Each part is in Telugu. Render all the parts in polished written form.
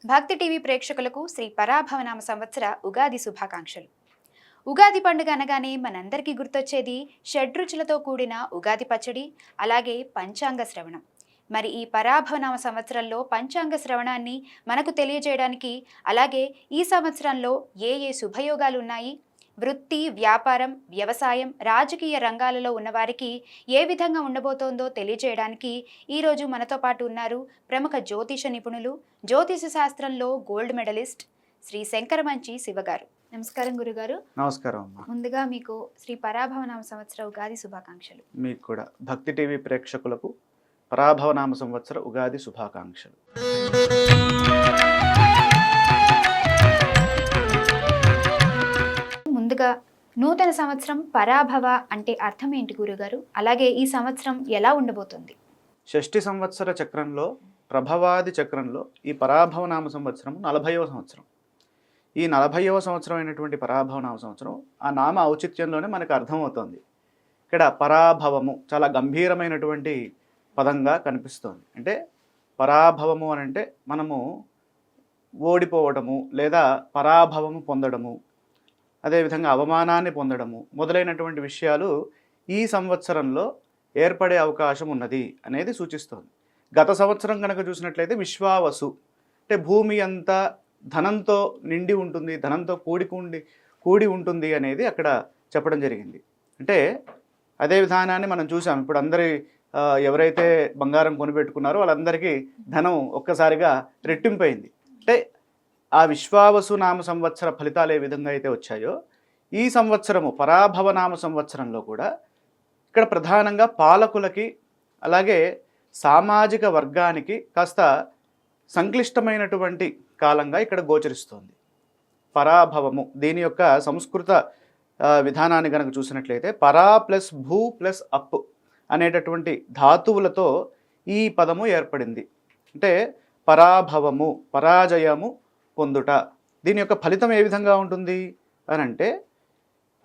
భక్తి టీవీ ప్రేక్షకులకు శ్రీ పరాభవనామ సంవత్సర ఉగాది శుభాకాంక్షలు. ఉగాది పండుగ అనగానే మనందరికీ గుర్తొచ్చేది షడ్రుచులతో కూడిన ఉగాది పచ్చడి, అలాగే పంచాంగ శ్రవణం. మరి ఈ పరాభవనామ సంవత్సరంలో పంచాంగ శ్రవణాన్ని మనకు తెలియజేయడానికి, అలాగే ఈ సంవత్సరంలో ఏ ఏ శుభయోగాలు ఉన్నాయి, వృత్తి, వ్యాపారం, వ్యవసాయం, రాజకీయ రంగాలలో ఉన్నవారికి ఏ విధంగా ఉండబోతోందో తెలియజేయడానికి ఈరోజు మనతో పాటు ఉన్నారు ప్రముఖ జ్యోతిష నిపుణులు, జ్యోతిష శాస్త్రంలో గోల్డ్ మెడలిస్ట్ శ్రీ శంకరమంచి శివగారు. నమస్కారం గురుగారు. నమస్కారం అమ్మా. ముందుగా మీకు శ్రీ పరాభవనామ సంవత్సర ఉగాది శుభాకాంక్షలు. మీకు కూడా భక్తి టీవీ ప్రేక్షకులకు పరాభవనామ సంవత్సర ఉగాది శుభాకాంక్షలు. ముందుగా నూతన సంవత్సరం పరాభవ అంటే అర్థం ఏంటి గురుగారు? అలాగే ఈ సంవత్సరం ఎలా ఉండబోతుంది? షష్ఠి సంవత్సర చక్రంలో, ప్రభవాది చక్రంలో ఈ పరాభవనామ సంవత్సరం 40వ సంవత్సరం. ఈ 40వ సంవత్సరం అయినటువంటి పరాభవనామ సంవత్సరం ఆ నామ ఔచిత్యంలోనే మనకు అర్థమవుతోంది. ఇక్కడ పరాభవము చాలా గంభీరమైనటువంటి పదంగా కనిపిస్తోంది. అంటే పరాభవము అని అంటే మనము ఓడిపోవడము లేదా పరాభవము పొందడము, అదేవిధంగా అవమానాన్ని పొందడము మొదలైనటువంటి విషయాలు ఈ సంవత్సరంలో ఏర్పడే అవకాశం ఉన్నది అనేది సూచిస్తోంది. గత సంవత్సరం కనుక చూసినట్లయితే విశ్వావసు అంటే భూమి అంతా ధనంతో నిండి ఉంటుంది, ధనంతో కూడి ఉంటుంది అనేది అక్కడ చెప్పడం జరిగింది. అంటే అదే విధానాన్ని మనం చూసాం. ఇప్పుడు అందరి ఎవరైతే బంగారం కొనిపెట్టుకున్నారో వాళ్ళందరికీ ధనం ఒక్కసారిగా రెట్టింపైంది. అంటే ఆ విశ్వావసు నామ సంవత్సర ఫలితాలు ఏ విధంగా అయితే వచ్చాయో ఈ సంవత్సరము పరాభవనామ సంవత్సరంలో కూడా ఇక్కడ ప్రధానంగా పాలకులకి అలాగే సామాజిక వర్గానికి కాస్త సంక్లిష్టమైనటువంటి కాలంగా ఇక్కడ గోచరిస్తోంది. పరాభవము దీని యొక్క సంస్కృత విధానాన్ని కనుక చూసినట్లయితే పరా ప్లస్ భూ ప్లస్ అప్ అనేటటువంటి ధాతువులతో ఈ పదము ఏర్పడింది. అంటే పరాభవము, పరాజయము పొందుట. దీని యొక్క ఫలితం ఏ విధంగా ఉంటుంది అని అంటే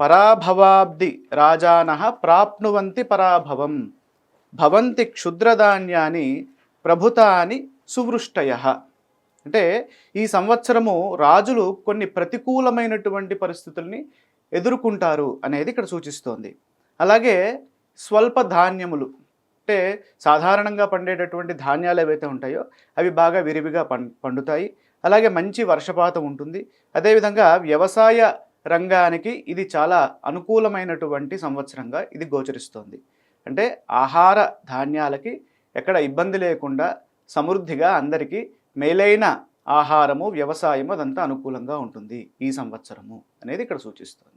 పరాభవాబ్ది రాజానః ప్రాప్నువంతి పరాభవం భవంతి క్షుద్రధాన్యాని ప్రభుతాని సువృష్టయః. అంటే ఈ సంవత్సరము రాజులు కొన్ని ప్రతికూలమైనటువంటి పరిస్థితుల్ని ఎదుర్కొంటారు అనేది ఇక్కడ సూచిస్తోంది. అలాగే స్వల్ప ధాన్యములు అంటే సాధారణంగా పండేటటువంటి ధాన్యాలు ఏవైతే ఉంటాయో అవి బాగా విరివిగా పండుతాయి. అలాగే మంచి వర్షపాతం ఉంటుంది. అదేవిధంగా వ్యవసాయ రంగానికి ఇది చాలా అనుకూలమైనటువంటి సంవత్సరంగా ఇది గోచరిస్తోంది. అంటే ఆహార ధాన్యాలకి ఎక్కడ ఇబ్బంది లేకుండా సమృద్ధిగా అందరికీ మేలైన ఆహారము, వ్యవసాయము అదంతా అనుకూలంగా ఉంటుంది ఈ సంవత్సరము అనేది ఇక్కడ సూచిస్తుంది.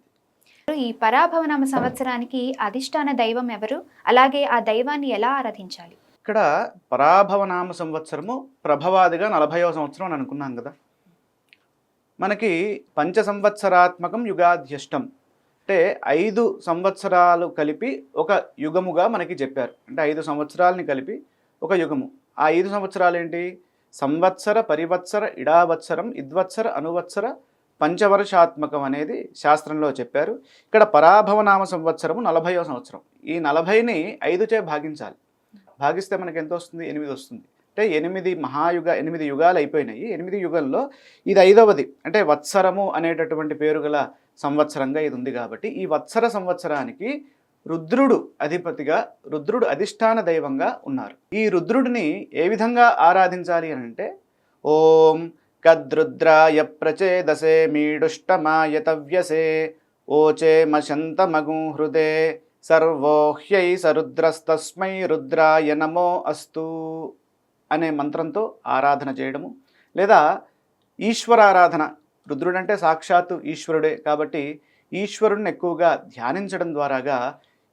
ఈ పరాభవనామ సంవత్సరానికి అధిష్టాన దైవం ఎవరు? అలాగే ఆ దైవాన్ని ఎలా ఆరాధించాలి? ఇక్కడ పరాభవనామ సంవత్సరము ప్రభవాదిగా 40వ సంవత్సరం అని అనుకున్నాం కదా. మనకి పంచ సంవత్సరాత్మకం యుగాధ్యష్టం అంటే 5 సంవత్సరాలు కలిపి ఒక యుగముగా మనకి చెప్పారు. అంటే 5 సంవత్సరాలని కలిపి ఒక యుగము. ఆ 5 సంవత్సరాలు ఏంటి? సంవత్సర, పరివత్సర, ఇడావత్సరం, ఇద్వత్సర, అనువత్సర, పంచవర్షాత్మకం అనేది శాస్త్రంలో చెప్పారు. ఇక్కడ పరాభవనామ సంవత్సరము 40వ సంవత్సరం. ఈ 40ని 5చే భాగించాలి. భాగిస్తే మనకి ఎంత వస్తుంది? 8 వస్తుంది. అంటే 8 యుగాలు అయిపోయినాయి. 8 యుగంలో ఇది 5వది. అంటే వత్సరము అనేటటువంటి పేరు గల సంవత్సరంగా ఇది ఉంది. కాబట్టి ఈ వత్సర సంవత్సరానికి రుద్రుడు అధిపతిగా, రుద్రుడు అధిష్టాన దైవంగా ఉన్నారు. ఈ రుద్రుడిని ఏ విధంగా ఆరాధించాలి అని అంటే ఓం కద్రుద్రాయ ప్రచేదసే మీడుష్టమాయతవ్యసే ఓచే మశంతమగు హృదే సర్వోహ్యై సరుద్రస్తస్మై రుద్రాయ నమో అస్తు అనే మంత్రంతో ఆరాధన చేయడము, లేదా ఈశ్వరారాధన. రుద్రుడు అంటే సాక్షాత్తు ఈశ్వరుడే కాబట్టి ఈశ్వరుడిని ఎక్కువగా ధ్యానించడం ద్వారాగా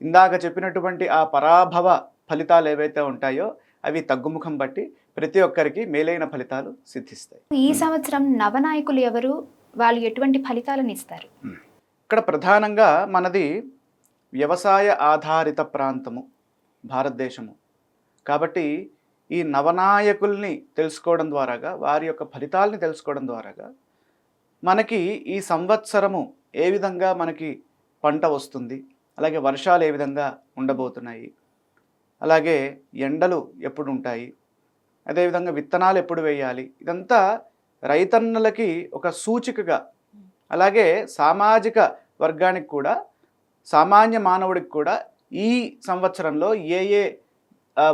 ఇందాక చెప్పినటువంటి ఆ పరాభవ ఫలితాలు ఏవైతే ఉంటాయో అవి తగ్గుముఖం బట్టి ప్రతి ఒక్కరికి మేలైన ఫలితాలు సిద్ధిస్తాయి. ఈ సంవత్సరం నవనాయకులు ఎవరు? వాళ్ళు ఎటువంటి ఫలితాలను ఇస్తారు? ఇక్కడ ప్రధానంగా మనది వ్యవసాయ ఆధారిత ప్రాంతము భారతదేశము కాబట్టి ఈ నవనాయకుల్ని తెలుసుకోవడం ద్వారాగా, వారి యొక్క ఫలితాలని తెలుసుకోవడం ద్వారాగా మనకి ఈ సంవత్సరము ఏ విధంగా మనకి పంట వస్తుంది, అలాగే వర్షాలు ఏ విధంగా ఉండబోతున్నాయి, అలాగే ఎండలు ఎప్పుడు ఉంటాయి, అదేవిధంగా విత్తనాలు ఎప్పుడు వేయాలి, ఇదంతా రైతన్నలకి ఒక సూచికగా, అలాగే సామాజిక వర్గానికి కూడా, సామాన్య మానవుడికి కూడా ఈ సంవత్సరంలో ఏ ఏ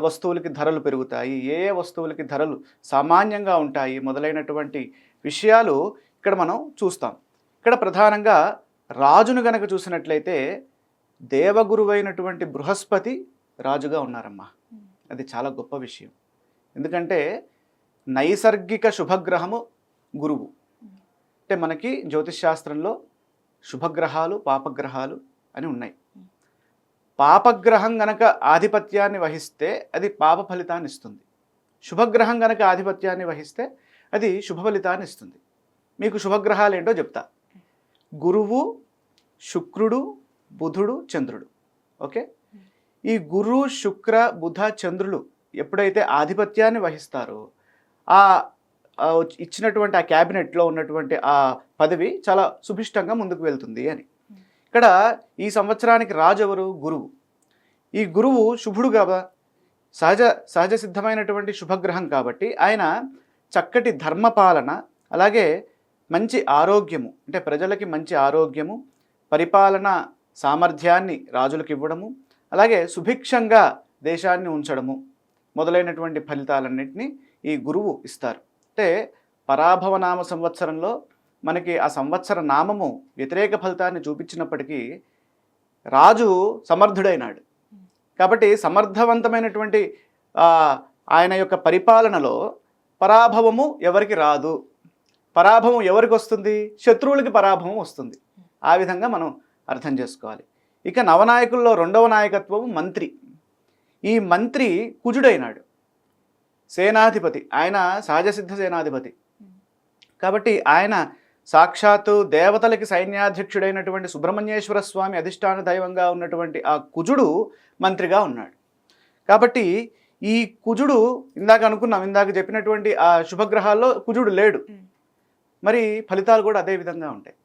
వస్తువులకి ధరలు పెరుగుతాయి, ఏ ఏ వస్తువులకి ధరలు సామాన్యంగా ఉంటాయి మొదలైనటువంటి విషయాలు ఇక్కడ మనం చూస్తాం. ఇక్కడ ప్రధానంగా రాజును గనక చూసినట్లయితే దేవగురువైనటువంటి బృహస్పతి రాజుగా ఉన్నారమ్మా. అది చాలా గొప్ప విషయం. ఎందుకంటే నైసర్గిక శుభగ్రహము గురువు. అంటే మనకి జ్యోతిష్ శాస్త్రంలో శుభగ్రహాలు, పాపగ్రహాలు అని ఉన్నాయి. పాపగ్రహం గనక ఆధిపత్యాన్ని వహిస్తే అది పాప ఫలితాన్ని ఇస్తుంది. శుభగ్రహం గనక ఆధిపత్యాన్ని వహిస్తే అది శుభ ఫలితాన్ని ఇస్తుంది. మీకు శుభగ్రహాలు ఏంటో చెప్తా. గురువు, శుక్రుడు, బుధుడు, చంద్రుడు. ఓకే, ఈ గురు, శుక్ర, బుధ, చంద్రులు ఎప్పుడైతే ఆధిపత్యాన్ని వహిస్తారో ఆ ఇచ్చినటువంటి ఆ క్యాబినెట్లో ఉన్నటువంటి ఆ పదవి చాలా సుభిష్టంగా ముందుకు వెళ్తుంది అని. ఇక్కడ ఈ సంవత్సరానికి రాజు ఎవరు? గురువు. ఈ గురువు శుభుడు కదా, సహజ సిద్ధమైనటువంటి శుభగ్రహం కాబట్టి ఆయన చక్కటి ధర్మపాలన, అలాగే మంచి ఆరోగ్యము, అంటే ప్రజలకి మంచి ఆరోగ్యము, పరిపాలన సామర్థ్యాన్ని రాజులకు ఇవ్వడము, అలాగే సుభిక్షంగా దేశాన్ని ఉంచడము మొదలైనటువంటి ఫలితాలన్నింటినీ ఈ గురువు ఇస్తారు. అంటే పరాభవనామ సంవత్సరంలో మనకి ఆ సంవత్సర నామము వ్యతిరేక ఫలితాన్ని చూపించినప్పటికీ రాజు సమర్థుడైనాడు కాబట్టి సమర్థవంతమైనటువంటి ఆయన యొక్క పరిపాలనలో పరాభవము ఎవరికి రాదు. పరాభవం ఎవరికి వస్తుంది? శత్రువులకి పరాభవం వస్తుంది. ఆ విధంగా మనం అర్థం చేసుకోవాలి. ఇక నవనాయకుల్లో రెండవ నాయకత్వం మంత్రి. ఈ మంత్రి కుజుడైనాడు, సేనాధిపతి. ఆయన సహజసిద్ధ సేనాధిపతి కాబట్టి ఆయన సాక్షాత్తు దేవతలకి సైన్యాధ్యక్షుడైనటువంటి సుబ్రహ్మణ్యేశ్వర స్వామి అధిష్టాన దైవంగా ఉన్నటువంటి ఆ కుజుడు మంత్రిగా ఉన్నాడు. కాబట్టి ఈ కుజుడు ఇందాక చెప్పినటువంటి ఆ శుభగ్రహాల్లో కుజుడు లేడు, మరి ఫలితాలు కూడా అదే విధంగా ఉంటాయి.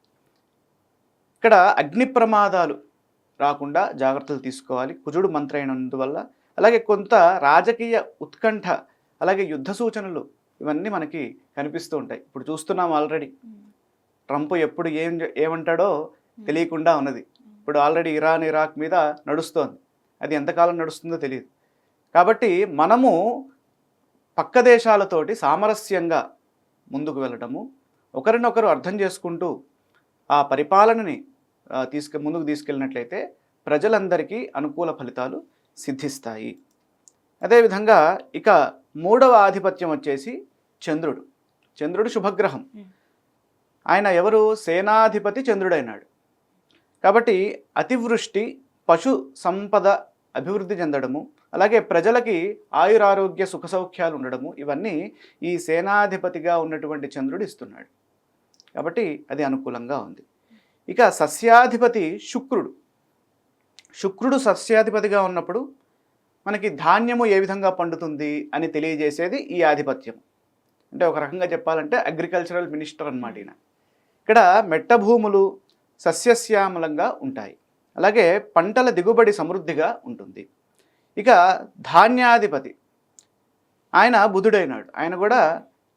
ఇక్కడ అగ్ని ప్రమాదాలు రాకుండా జాగ్రత్తలు తీసుకోవాలి కుజుడు మంత్రి అయినందువల్ల. అలాగే కొంత రాజకీయ ఉత్కంఠ, అలాగే యుద్ధ సూచనలు ఇవన్నీ మనకి కనిపిస్తూ ఉంటాయి. ఇప్పుడు చూస్తున్నాం ఆల్రెడీ ట్రంప్ ఎప్పుడు ఏమంటాడో తెలియకుండా ఉన్నది. ఇప్పుడు ఆల్రెడీ ఇరాన్, ఇరాక్ మీద నడుస్తోంది. అది ఎంతకాలం నడుస్తుందో తెలియదు. కాబట్టి మనము పక్క దేశాలతోటి సామరస్యంగా ముందుకు వెళ్ళడము, ఒకరినొకరు అర్థం చేసుకుంటూ ఆ పరిపాలనని ముందుకు తీసుకెళ్ళినట్లయితే ప్రజలందరికీ అనుకూల ఫలితాలు సిద్ధిస్తాయి. అదేవిధంగా ఇక మూడవ ఆధిపత్యం వచ్చేసి చంద్రుడు. చంద్రుడు శుభగ్రహం. ఆయన ఎవరు? సేనాధిపతి చంద్రుడైనాడు. కాబట్టి అతివృష్టి, పశు సంపద అభివృద్ధి చెందడము, అలాగే ప్రజలకి ఆయురారోగ్య సుఖ సౌఖ్యాలు ఉండడము, ఇవన్నీ ఈ సేనాధిపతిగా ఉన్నటువంటి చంద్రుడు ఇస్తున్నాడు. కాబట్టి అది అనుకూలంగా ఉంది. ఇక సస్యాధిపతి శుక్రుడు. శుక్రుడు సస్యాధిపతిగా ఉన్నప్పుడు మనకి ధాన్యము ఏ విధంగా పండుతుంది అని తెలియజేసేది ఈ ఆధిపత్యం. అంటే ఒక రకంగా చెప్పాలంటే అగ్రికల్చరల్ మినిస్టర్ అన్నమాట ఈయన. ఇక్కడ మెట్ట భూములు సస్యశ్యామలంగా ఉంటాయి, అలాగే పంటల దిగుబడి సమృద్ధిగా ఉంటుంది. ఇక ధాన్యాధిపతి ఆయన బుధుడైనాడు, ఆయన కూడా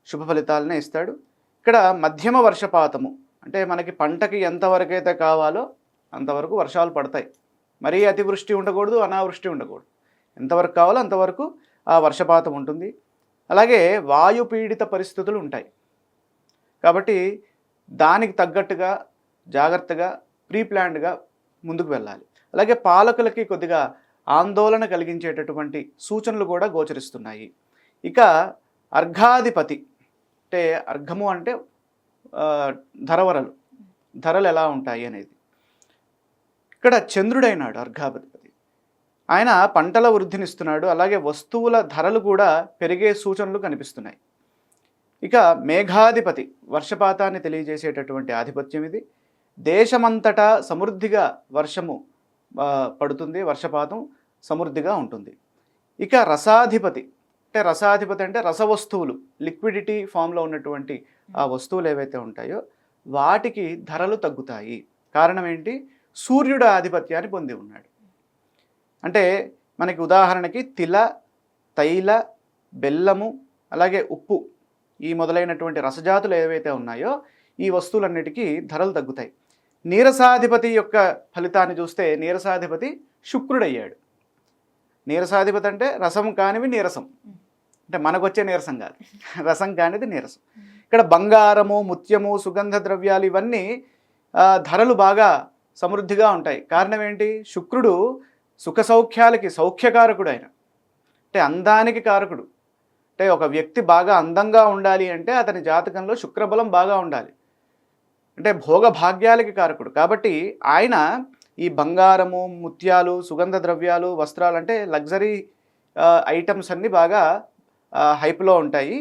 శుభ ఫలితాలనే ఇస్తాడు. ఇక్కడ మధ్యమ వర్షపాతము, అంటే మనకి పంటకి ఎంతవరకైతే కావాలో అంతవరకు వర్షాలు పడతాయి. మరీ అతివృష్టి ఉండకూడదు, అనావృష్టి ఉండకూడదు. ఎంతవరకు కావాలో అంతవరకు ఆ వర్షపాతం ఉంటుంది. అలాగే వాయుపీడిత పరిస్థితులు ఉంటాయి కాబట్టి దానికి తగ్గట్టుగా జాగ్రత్తగా ప్రీప్లాన్డ్గా ముందుకు వెళ్ళాలి. అలాగే పాలకులకి కొద్దిగా ఆందోళన కలిగించేటటువంటి సూచనలు కూడా గోచరిస్తున్నాయి. ఇక అర్ఘాధిపతి, అంటే అర్ఘము అంటే ధరలు ఎలా ఉంటాయి అనేది. ఇక్కడ చంద్రుడైనాడు అర్ఘాధిపతి. ఆయన పంటల వృద్ధినిస్తున్నాడు, అలాగే వస్తువుల ధరలు కూడా పెరిగే సూచనలు కనిపిస్తున్నాయి. ఇక మేఘాధిపతి వర్షపాతాన్ని తెలియజేసేటటువంటి ఆధిపత్యం ఇది. దేశమంతటా సమృద్ధిగా వర్షము పడుతుంది, వర్షపాతం సమృద్ధిగా ఉంటుంది. ఇక రసాధిపతి, అంటే రసవస్తువులు, లిక్విడిటీ ఫామ్లో ఉన్నటువంటి ఆ వస్తువులు ఏవైతే ఉంటాయో వాటికి ధరలు తగ్గుతాయి. కారణం ఏంటి? సూర్యుడు ఆధిపత్యాన్ని పొంది ఉన్నాడు. అంటే మనకి ఉదాహరణకి తిల, తైల, బెల్లము, అలాగే ఉప్పు ఈ మొదలైనటువంటి రసజాతులు ఏవైతే ఉన్నాయో ఈ వస్తువులన్నిటికీ ధరలు తగ్గుతాయి. నీరసాధిపతి యొక్క ఫలితాన్ని చూస్తే నీరసాధిపతి శుక్రుడయ్యాడు. నీరసాధిపతి అంటే రసం కానివి నీరసం, అంటే మనకు వచ్చే నీరసం కాదు, రసం కానిది నీరసం. ఇక్కడ బంగారము, ముత్యము, సుగంధ ద్రవ్యాలు ఇవన్నీ ధరలు బాగా సమృద్ధిగా ఉంటాయి. కారణం ఏంటి? శుక్రుడు సుఖ సౌఖ్యాలకి సౌఖ్యకారకుడు. ఆయన అంటే అందానికి కారకుడు. అంటే ఒక వ్యక్తి బాగా అందంగా ఉండాలి అంటే అతని జాతకంలో శుక్రబలం బాగా ఉండాలి. అంటే భోగ భాగ్యాలకి కారకుడు. కాబట్టి ఆయన ఈ బంగారము, ముత్యాలు, సుగంధ ద్రవ్యాలు, వస్త్రాలు అంటే లగ్జరీ ఐటమ్స్ అన్నీ బాగా హైప్లో ఉంటాయి,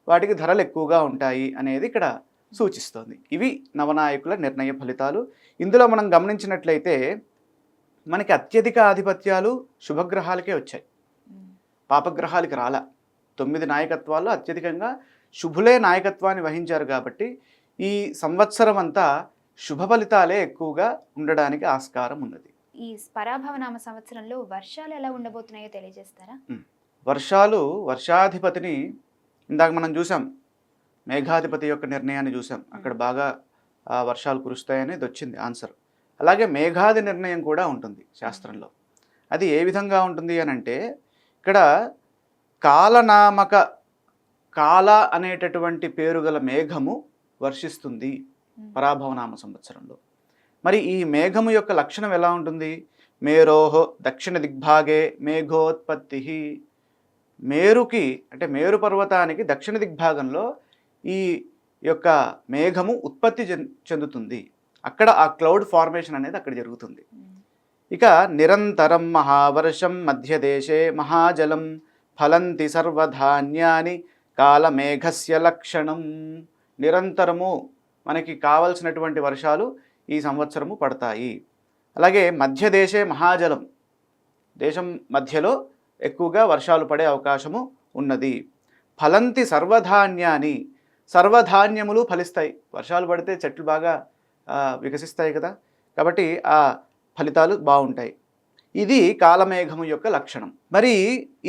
వాటికి ధరలు ఎక్కువగా ఉంటాయి అనేది ఇక్కడ సూచిస్తోంది. ఇవి నవనాయకుల నిర్ణయ ఫలితాలు. ఇందులో మనం గమనించినట్లయితే మనకి అత్యధిక ఆధిపత్యాలు శుభగ్రహాలకే వచ్చాయి, పాపగ్రహాలకి రాలా. 9 నాయకత్వాల్లో అత్యధికంగా శుభులే నాయకత్వాన్ని వహించారు. కాబట్టి ఈ సంవత్సరం అంతా శుభ ఫలితాలే ఎక్కువగా ఉండడానికి ఆస్కారం ఉన్నది. ఈ పరాభవనామ సంవత్సరంలో వర్షాలు ఎలా ఉండబోతున్నాయో తెలియజేస్తారా? వర్షాలు, వర్షాధిపతిని ఇందాక మనం చూసాం, మేఘాధిపతి యొక్క నిర్ణయాన్ని చూసాం, అక్కడ బాగా వర్షాలు కురుస్తాయనేది వచ్చింది ఆన్సర్. అలాగే మేఘాది నిర్ణయం కూడా ఉంటుంది శాస్త్రంలో. అది ఏ విధంగా ఉంటుంది అని అంటే, ఇక్కడ కాలనామక కాల అనేటటువంటి పేరు గల మేఘము వర్షిస్తుంది పరాభవనామ సంవత్సరంలో. మరి ఈ మేఘము యొక్క లక్షణం ఎలా ఉంటుంది? మేరోహో దక్షిణ దిగ్భాగే మేఘోత్పత్తి. మేరుకి అంటే మేరు పర్వతానికి దక్షిణ దిగ్భాగంలో ఈ యొక్క మేఘము ఉత్పత్తి చెందుతుంది. అక్కడ ఆ క్లౌడ్ ఫార్మేషన్ అనేది అక్కడ జరుగుతుంది. ఇక నిరంతరం మహావర్షం మధ్యదేశే మహాజలం ఫలంతి సర్వధాన్యాని కాలమేఘస్య లక్షణం. నిరంతరము మనకి కావలసినటువంటి వర్షాలు ఈ సంవత్సరము పడతాయి. అలాగే మధ్యదేశే మహాజలం, దేశం మధ్యలో ఎక్కువగా వర్షాలు పడే అవకాశము ఉన్నది. ఫలంతి సర్వధాన్యాని, సర్వధాన్యములు ఫలిస్తాయి. వర్షాలు పడితే చెట్లు బాగా వికసిస్తాయి కదా, కాబట్టి ఆ ఫలితాలు బాగుంటాయి. ఇది కాలమేఘము యొక్క లక్షణం. మరి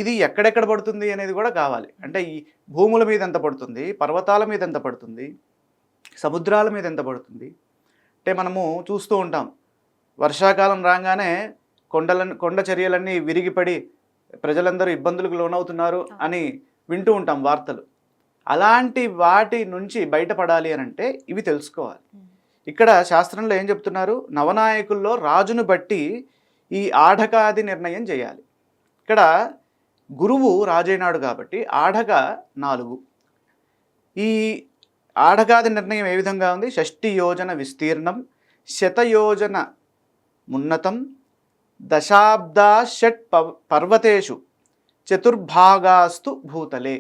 ఇది ఎక్కడెక్కడ పడుతుంది అనేది కూడా కావాలి. అంటే ఈ భూముల మీద ఎంత పడుతుంది, పర్వతాల మీద ఎంత పడుతుంది, సముద్రాల మీద ఎంత పడుతుంది. అంటే మనము చూస్తూ ఉంటాం, వర్షాకాలం రాగానే కొండ చర్యలన్నీ విరిగిపడి ప్రజలందరూ ఇబ్బందులకు లోనవుతున్నారు అని వింటూ ఉంటాం వార్తలు. అలాంటి వాటి నుంచి బయటపడాలి అని అంటే ఇవి తెలుసుకోవాలి. ఇక్కడ శాస్త్రంలో ఏం చెప్తున్నారు? నవనాయకుల్లో రాజును బట్టి ఈ ఆఢకాది నిర్ణయం చేయాలి. ఇక్కడ గురువు రాజైనాడు కాబట్టి ఆఢక 4. ఈ ఆఢకాది నిర్ణయం ఏ విధంగా ఉంది? 60 యోజన విస్తీర్ణం, 100 యోజన మున్నతం, దశాబ్దా షట్ పర్వతేషు చతుర్భాగాస్తు భూతలే.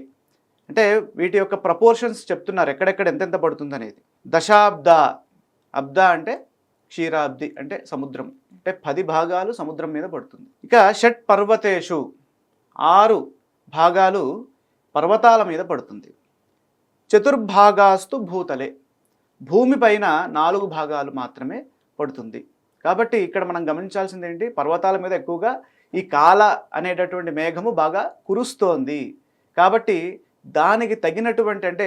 అంటే వీటి యొక్క ప్రపోర్షన్స్ చెప్తున్నారు, ఎక్కడెక్కడ ఎంతెంత పడుతుంది అనేది. దశాబ్ద, అబ్ద అంటే క్షీరాబ్ది అంటే సముద్రం, అంటే 10 భాగాలు సముద్రం మీద పడుతుంది. ఇక షట్ పర్వతేషు 6 భాగాలు పర్వతాల మీద పడుతుంది. చతుర్భాగాస్తు భూతలే, భూమిపైన 4 భాగాలు మాత్రమే పడుతుంది. కాబట్టి ఇక్కడ మనం గమనించాల్సింది ఏంటి? పర్వతాల మీద ఎక్కువగా ఈ కాల అనేటటువంటి మేఘము బాగా కురుస్తోంది. కాబట్టి దానికి తగినటువంటి అంటే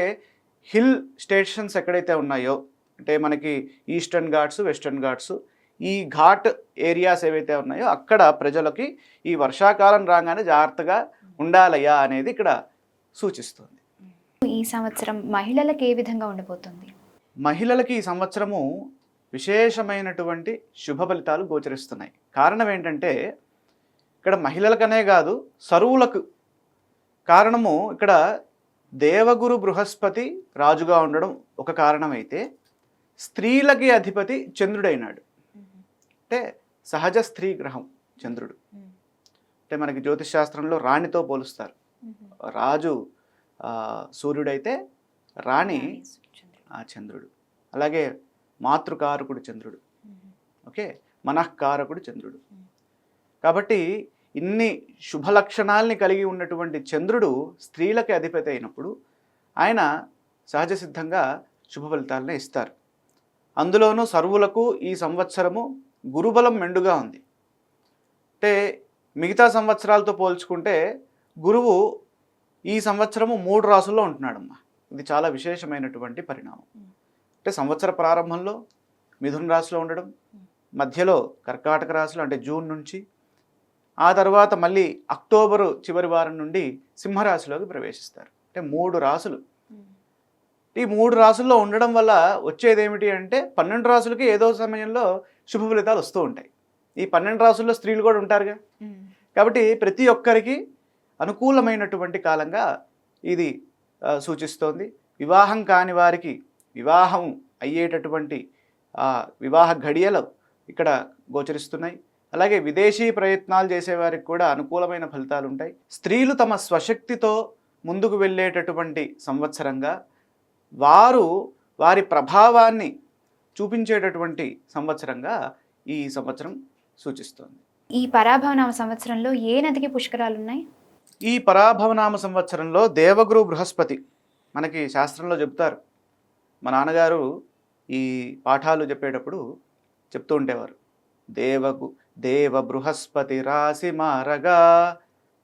హిల్ స్టేషన్స్ ఎక్కడైతే ఉన్నాయో, అంటే మనకి ఈస్టర్న్ ఘాట్స్, వెస్టర్న్ ఘాట్స్, ఈ ఘాట్ ఏరియాస్ ఏవైతే ఉన్నాయో అక్కడ ప్రజలకి ఈ వర్షాకాలం రాగానే జాగ్రత్తగా ఉండాలయ్యా అనేది ఇక్కడ సూచిస్తుంది. ఈ సంవత్సరం మహిళలకు ఏ విధంగా ఉండబోతుంది? మహిళలకి ఈ సంవత్సరము విశేషమైనటువంటి శుభ ఫలితాలు గోచరిస్తున్నాయి. కారణం ఏంటంటే ఇక్కడ మహిళలకనే కాదు సర్వులకు. కారణము ఇక్కడ దేవగురు బృహస్పతి రాజుగా ఉండడం ఒక కారణమైతే, స్త్రీలకి అధిపతి చంద్రుడైనాడు. అంటే సహజ స్త్రీ గ్రహం చంద్రుడు. అంటే మనకి జ్యోతిష్ శాస్త్రంలో రాణితో పోలుస్తారు. రాజు సూర్యుడైతే రాణి చంద్రుడు. అలాగే మాతృకారకుడు చంద్రుడు, ఓకే, మనఃకారకుడు చంద్రుడు. కాబట్టి ఇన్ని శుభ లక్షణాలని కలిగి ఉన్నటువంటి చంద్రుడు స్త్రీలకి అధిపతి అయినప్పుడు ఆయన సహజ సిద్ధంగా శుభ ఫలితాలనే ఇస్తారు. అందులోనూ సర్వులకు ఈ సంవత్సరము గురుబలం మెండుగా ఉంది. అంటే మిగతా సంవత్సరాలతో పోల్చుకుంటే గురువు ఈ సంవత్సరము 3 రాసుల్లో ఉంటున్నాడమ్మా. ఇది చాలా విశేషమైనటువంటి పరిణామం. అంటే సంవత్సర ప్రారంభంలో మిథున రాశిలో ఉండడం, మధ్యలో కర్కాటక రాశిలో అంటే జూన్ నుంచి, ఆ తర్వాత మళ్ళీ అక్టోబరు చివరి వారం నుండి సింహరాశిలోకి ప్రవేశిస్తారు. అంటే 3 రాశులు. ఈ 3 రాశుల్లో ఉండడం వల్ల వచ్చేది ఏమిటి అంటే 12 రాశులకి ఏదో సమయంలో శుభ ఫలితాలు వస్తూ ఉంటాయి. ఈ 12 రాశుల్లో స్త్రీలు కూడా ఉంటారుగా, కాబట్టి ప్రతి ఒక్కరికి అనుకూలమైనటువంటి కాలంగా ఇది సూచిస్తోంది. వివాహం కాని వారికి వివాహం అయ్యేటటువంటి వివాహ ఘడియలు ఇక్కడ గోచరిస్తున్నాయి. అలాగే విదేశీ ప్రయత్నాలు చేసేవారికి కూడా అనుకూలమైన ఫలితాలు ఉంటాయి. స్త్రీలు తమ స్వశక్తితో ముందుకు వెళ్ళేటటువంటి సంవత్సరంగా, వారు వారి ప్రభావాన్ని చూపించేటటువంటి సంవత్సరంగా ఈ సంవత్సరం సూచిస్తోంది. ఈ పరాభవనామ సంవత్సరంలో ఏ నదికి పుష్కరాలు ఉన్నాయి? ఈ పరాభవనామ సంవత్సరంలో దేవగురు బృహస్పతి మనకి శాస్త్రంలో చెప్తారు. మా నాన్నగారు ఈ పాఠాలు చెప్పేటప్పుడు చెప్తూ ఉండేవారు. దేవ బృహస్పతి రాశి మారగా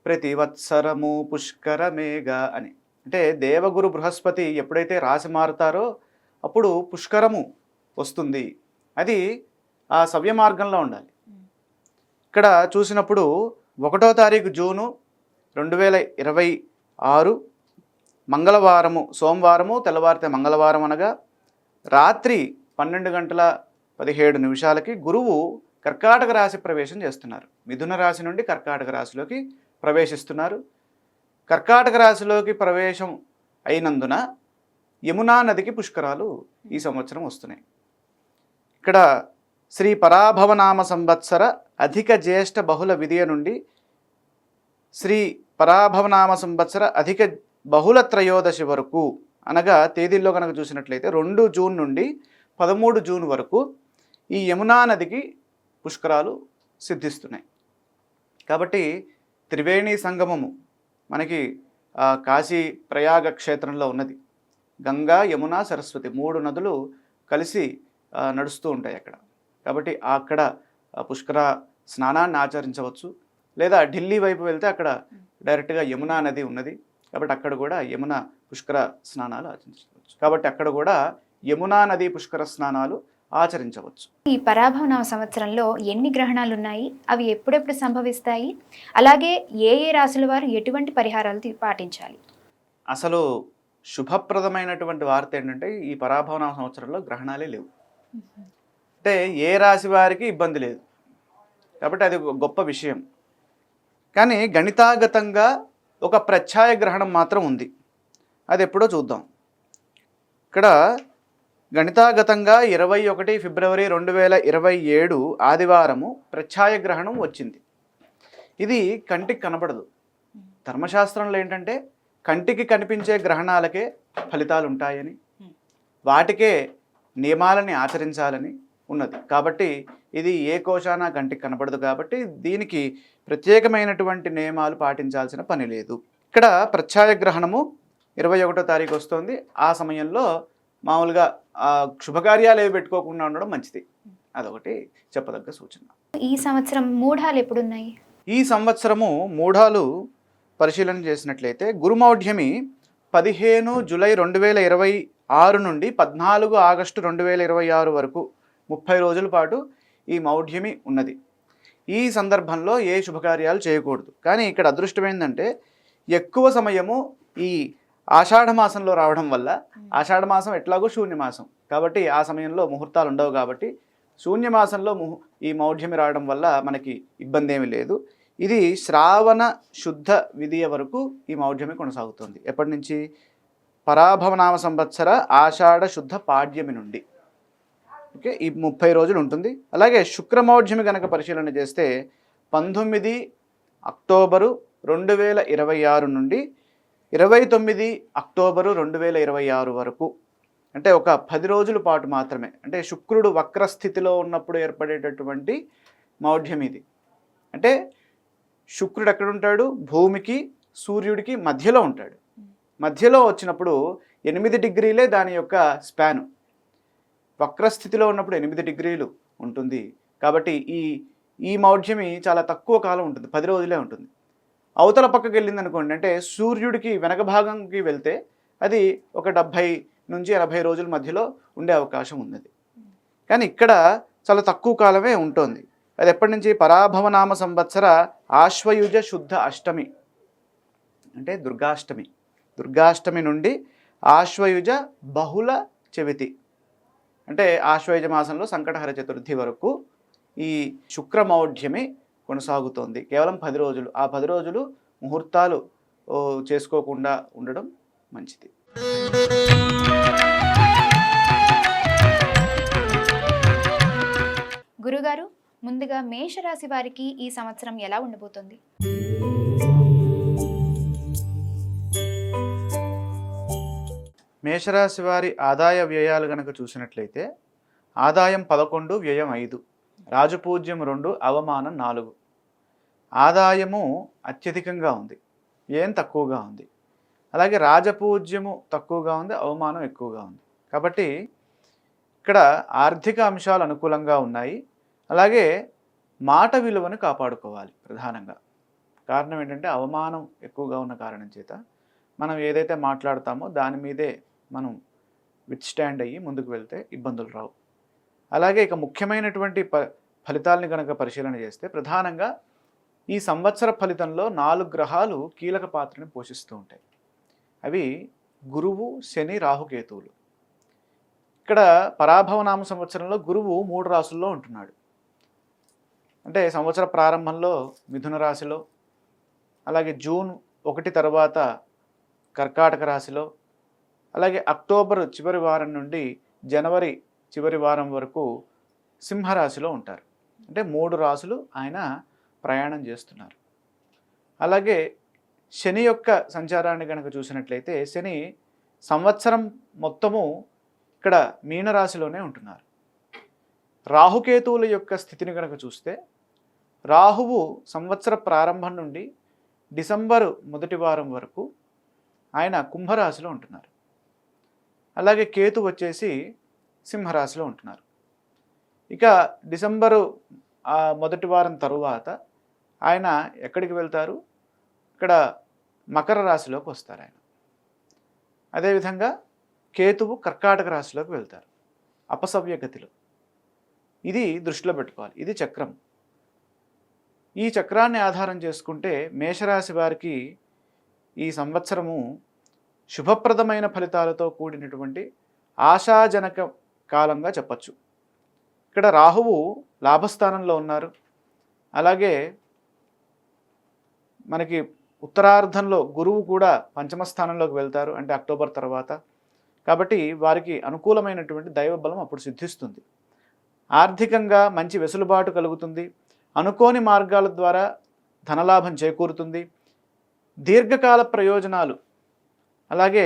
ప్రతివత్సరము పుష్కరమేగా అని. అంటే దేవగురు బృహస్పతి ఎప్పుడైతే రాశి మారుతారో అప్పుడు పుష్కరము వస్తుంది. అది ఆ సవ్య మార్గంలో ఉండాలి. ఇక్కడ చూసినప్పుడు 1వ తారీఖు జూను 2026 మంగళవారము, సోమవారము తెల్లవారితే మంగళవారం అనగా రాత్రి 12:17 గురువు కర్కాటక రాశి ప్రవేశం చేస్తున్నారు. మిథున రాశి నుండి కర్కాటక రాశిలోకి ప్రవేశిస్తున్నారు. కర్కాటక రాశిలోకి ప్రవేశం అయినందున యమునా నదికి పుష్కరాలు ఈ సంవత్సరం వస్తున్నాయి. ఇక్కడ శ్రీ పరాభవనామ సంవత్సర అధిక జ్యేష్ఠ బహుళ విధియ నుండి శ్రీ పరాభవనామ సంవత్సర అధిక బహుళ త్రయోదశి వరకు, అనగా తేదీల్లో కనుక చూసినట్లయితే 2 జూన్ నుండి 13 జూన్ వరకు ఈ యమునా నదికి పుష్కరాలు సిద్ధిస్తున్నాయి. కాబట్టి త్రివేణి సంగమము మనకి కాశీ ప్రయాగ క్షేత్రంలో ఉన్నది. గంగా, యమున, సరస్వతి 3 నదులు కలిసి నడుస్తూ ఉంటాయి అక్కడ. కాబట్టి అక్కడ పుష్కర స్నానాన్ని ఆచరించవచ్చు. లేదా ఢిల్లీ వైపు వెళ్తే అక్కడ డైరెక్ట్గా యమునా నది ఉన్నది. కాబట్టి అక్కడ కూడా యమున పుష్కర స్నానాలు ఆచరించవచ్చు. కాబట్టి అక్కడ కూడా యమునా నది పుష్కర స్నానాలు ఆచరించవచ్చు. ఈ పరాభవనామ సంవత్సరంలో ఎన్ని గ్రహణాలు ఉన్నాయి? అవి ఎప్పుడెప్పుడు సంభవిస్తాయి? అలాగే ఏ రాశుల వారు ఎటువంటి పరిహారాలు పాటించాలి? అసలు శుభప్రదమైనటువంటి వార్త ఏంటంటే ఈ పరాభవనామ సంవత్సరంలో గ్రహణాలే లేవు. అంటే ఏ రాశి వారికి ఇబ్బంది లేదు. కాబట్టి అది గొప్ప విషయం. కానీ గణితాగతంగా ఒక ప్రత్యయ గ్రహణం మాత్రం ఉంది. అది ఎప్పుడో చూద్దాం. ఇక్కడ గణితాగతంగా 21 ఫిబ్రవరి 2027 ఆదివారము ప్రత్యయ గ్రహణం వచ్చింది. ఇది కంటికి కనపడదు. ధర్మశాస్త్రంలో ఏంటంటే కంటికి కనిపించే గ్రహణాలకే ఫలితాలు ఉంటాయని, వాటికే నియమాలని ఆచరించాలని ఉన్నది. కాబట్టి ఇది ఏ కోశానా కంటికి కనపడదు. కాబట్టి దీనికి ప్రత్యేకమైనటువంటి నియమాలు పాటించాల్సిన పని లేదు. ఇక్కడ ప్రత్యయ గ్రహణము 21వ తారీఖు వస్తుంది. ఆ సమయంలో మామూలుగా శుభకార్యాలు ఏవి పెట్టుకోకుండా ఉండడం మంచిది. అదొకటి చెప్పదగ్గ సూచన. ఈ సంవత్సరం మూఢాలు ఎప్పుడున్నాయి? ఈ సంవత్సరము మూఢాలు పరిశీలన చేసినట్లయితే గురుమౌఢ్యమి 15 జూలై 2026 నుండి 14 ఆగస్టు 2026 వరకు 30 రోజుల పాటు ఈ మౌఢ్యమి ఉన్నది. ఈ సందర్భంలో ఏ శుభకార్యాలు చేయకూడదు. కానీ ఇక్కడ అదృష్టం ఏంటంటే ఎక్కువ సమయము ఈ ఆషాఢ మాసంలో రావడం వల్ల, ఆషాఢ మాసం ఎట్లాగో శూన్యమాసం కాబట్టి ఆ సమయంలో ముహూర్తాలు ఉండవు. కాబట్టి శూన్యమాసంలో ఈ మౌఢ్యమి రావడం వల్ల మనకి ఇబ్బంది ఏమీ లేదు. ఇది శ్రావణ శుద్ధ విధియ వరకు ఈ మౌఢ్యమి కొనసాగుతుంది. ఎప్పటి నుంచి? పరాభవనామ సంవత్సర ఆషాఢ శుద్ధ పాడ్యమి నుండి. ఓకే, ఈ 30 రోజులు ఉంటుంది. అలాగే శుక్రమౌఢ్యమి కనుక పరిశీలన చేస్తే 19 అక్టోబరు 2026 నుండి 29 అక్టోబరు 2026 వరకు, అంటే ఒక 10 రోజుల పాటు మాత్రమే. అంటే శుక్రుడు వక్రస్థితిలో ఉన్నప్పుడు ఏర్పడేటటువంటి మౌఢ్యం ఇది. అంటే శుక్రుడు ఎక్కడుంటాడు? భూమికి సూర్యుడికి మధ్యలో ఉంటాడు. మధ్యలో వచ్చినప్పుడు 8 డిగ్రీలే దాని యొక్క స్పాను. వక్రస్థితిలో ఉన్నప్పుడు 8 డిగ్రీలు ఉంటుంది. కాబట్టి ఈ మౌఢ్యమి చాలా తక్కువ కాలం ఉంటుంది, 10 రోజులే ఉంటుంది. అవతల పక్కకి వెళ్ళింది అనుకోండి, అంటే సూర్యుడికి వెనక భాగంకి వెళ్తే అది ఒక 70 నుంచి 80 రోజుల మధ్యలో ఉండే అవకాశం ఉన్నది. కానీ ఇక్కడ చాలా తక్కువ కాలమే ఉంటుంది. అది ఎప్పటి నుంచి? పరాభవనామ సంవత్సర ఆశ్వయుజ శుద్ధ అష్టమి అంటే దుర్గాష్టమి. దుర్గాష్టమి నుండి ఆశ్వయుజ బహుళ చవితి అంటే ఆశ్వయుజ మాసంలో సంకటహర చతుర్థి వరకు ఈ శుక్రమౌఢ్యమి కొనసాగుతోంది. కేవలం 10 రోజులు. ఆ 10 రోజులు ముహూర్తాలు చేసుకోకుండా ఉండడం మంచిది. గురుగారు, ముందుగా మేషరాశి వారికి ఈ సంవత్సరం ఎలా ఉండబోతుంది? మేషరాశి వారి ఆదాయ వ్యయాలు గనక చూసినట్లయితే ఆదాయం 11, వ్యయం 5, రాజపూజ్యం 2, అవమానం 4. ఆదాయము అత్యధికంగా ఉంది, వ్యయం తక్కువగా ఉంది. అలాగే రాజపూజ్యము తక్కువగా ఉంది, అవమానం ఎక్కువగా ఉంది. కాబట్టి ఇక్కడ ఆర్థిక అంశాలు అనుకూలంగా ఉన్నాయి. అలాగే మాట విలువను కాపాడుకోవాలి ప్రధానంగా. కారణం ఏంటంటే అవమానం ఎక్కువగా ఉన్న కారణం చేత మనం ఏదైతే మాట్లాడతామో దాని మీదే మనం విత్స్టాండ్ అయ్యి ముందుకు వెళ్తే ఇబ్బందులు రావు. అలాగే ఇక ముఖ్యమైనటువంటి ఫలితాలని కనుక పరిశీలన చేస్తే ప్రధానంగా ఈ సంవత్సర ఫలితంలో 4 గ్రహాలు కీలక పాత్రని పోషిస్తూ ఉంటాయి. అవి గురువు, శని, రాహుకేతువులు. ఇక్కడ పరాభవనామ సంవత్సరంలో గురువు 3 రాసుల్లో ఉంటున్నాడు. అంటే సంవత్సర ప్రారంభంలో మిథున రాశిలో, అలాగే జూన్ 1 తర్వాత కర్కాటక రాశిలో, అలాగే అక్టోబర్ చివరి వారం నుండి జనవరి చివరి వారం వరకు సింహరాశిలో ఉంటారు. అంటే 3 రాశులు ఆయన ప్రయాణం చేస్తున్నారు. అలాగే శని యొక్క సంచారాన్ని కనుక చూసినట్లయితే శని సంవత్సరం మొత్తము ఇక్కడ మీనరాశిలోనే ఉంటున్నారు. రాహుకేతువుల యొక్క స్థితిని కనుక చూస్తే రాహువు సంవత్సర ప్రారంభం నుండి డిసెంబరు మొదటి వారం వరకు ఆయన కుంభరాశిలో ఉంటున్నారు. అలాగే కేతు వచ్చేసి సింహరాశిలో ఉంటున్నారు. ఇక డిసెంబరు మొదటి వారం తరువాత ఆయన ఎక్కడికి వెళ్తారు? ఇక్కడ మకర రాశిలోకి వస్తారు ఆయన. అదేవిధంగా కేతువు కర్కాటక రాశిలోకి వెళ్తారు అపసవ్యగతిలో. ఇది దృష్టిలో పెట్టుకోవాలి. ఇది చక్రం. ఈ చక్రాన్ని ఆధారం చేసుకుంటే మేషరాశి వారికి ఈ సంవత్సరము శుభప్రదమైన ఫలితాలతో కూడినటువంటి ఆశాజనక కాలంగా చెప్పచ్చు. ఇక్కడ రాహువు లాభస్థానంలో ఉన్నారు. అలాగే మనకి ఉత్తరార్ధంలో గురువు కూడా పంచమ స్థానంలోకి వెళ్తారు, అంటే అక్టోబర్ తర్వాత. కాబట్టి వారికి అనుకూలమైనటువంటి దైవబలం అప్పుడు సిద్ధిస్తుంది. ఆర్థికంగా మంచి వెసులుబాటు కలుగుతుంది. అనుకోని మార్గాల ద్వారా ధనలాభం చేకూరుతుంది. దీర్ఘకాల ప్రయోజనాలు, అలాగే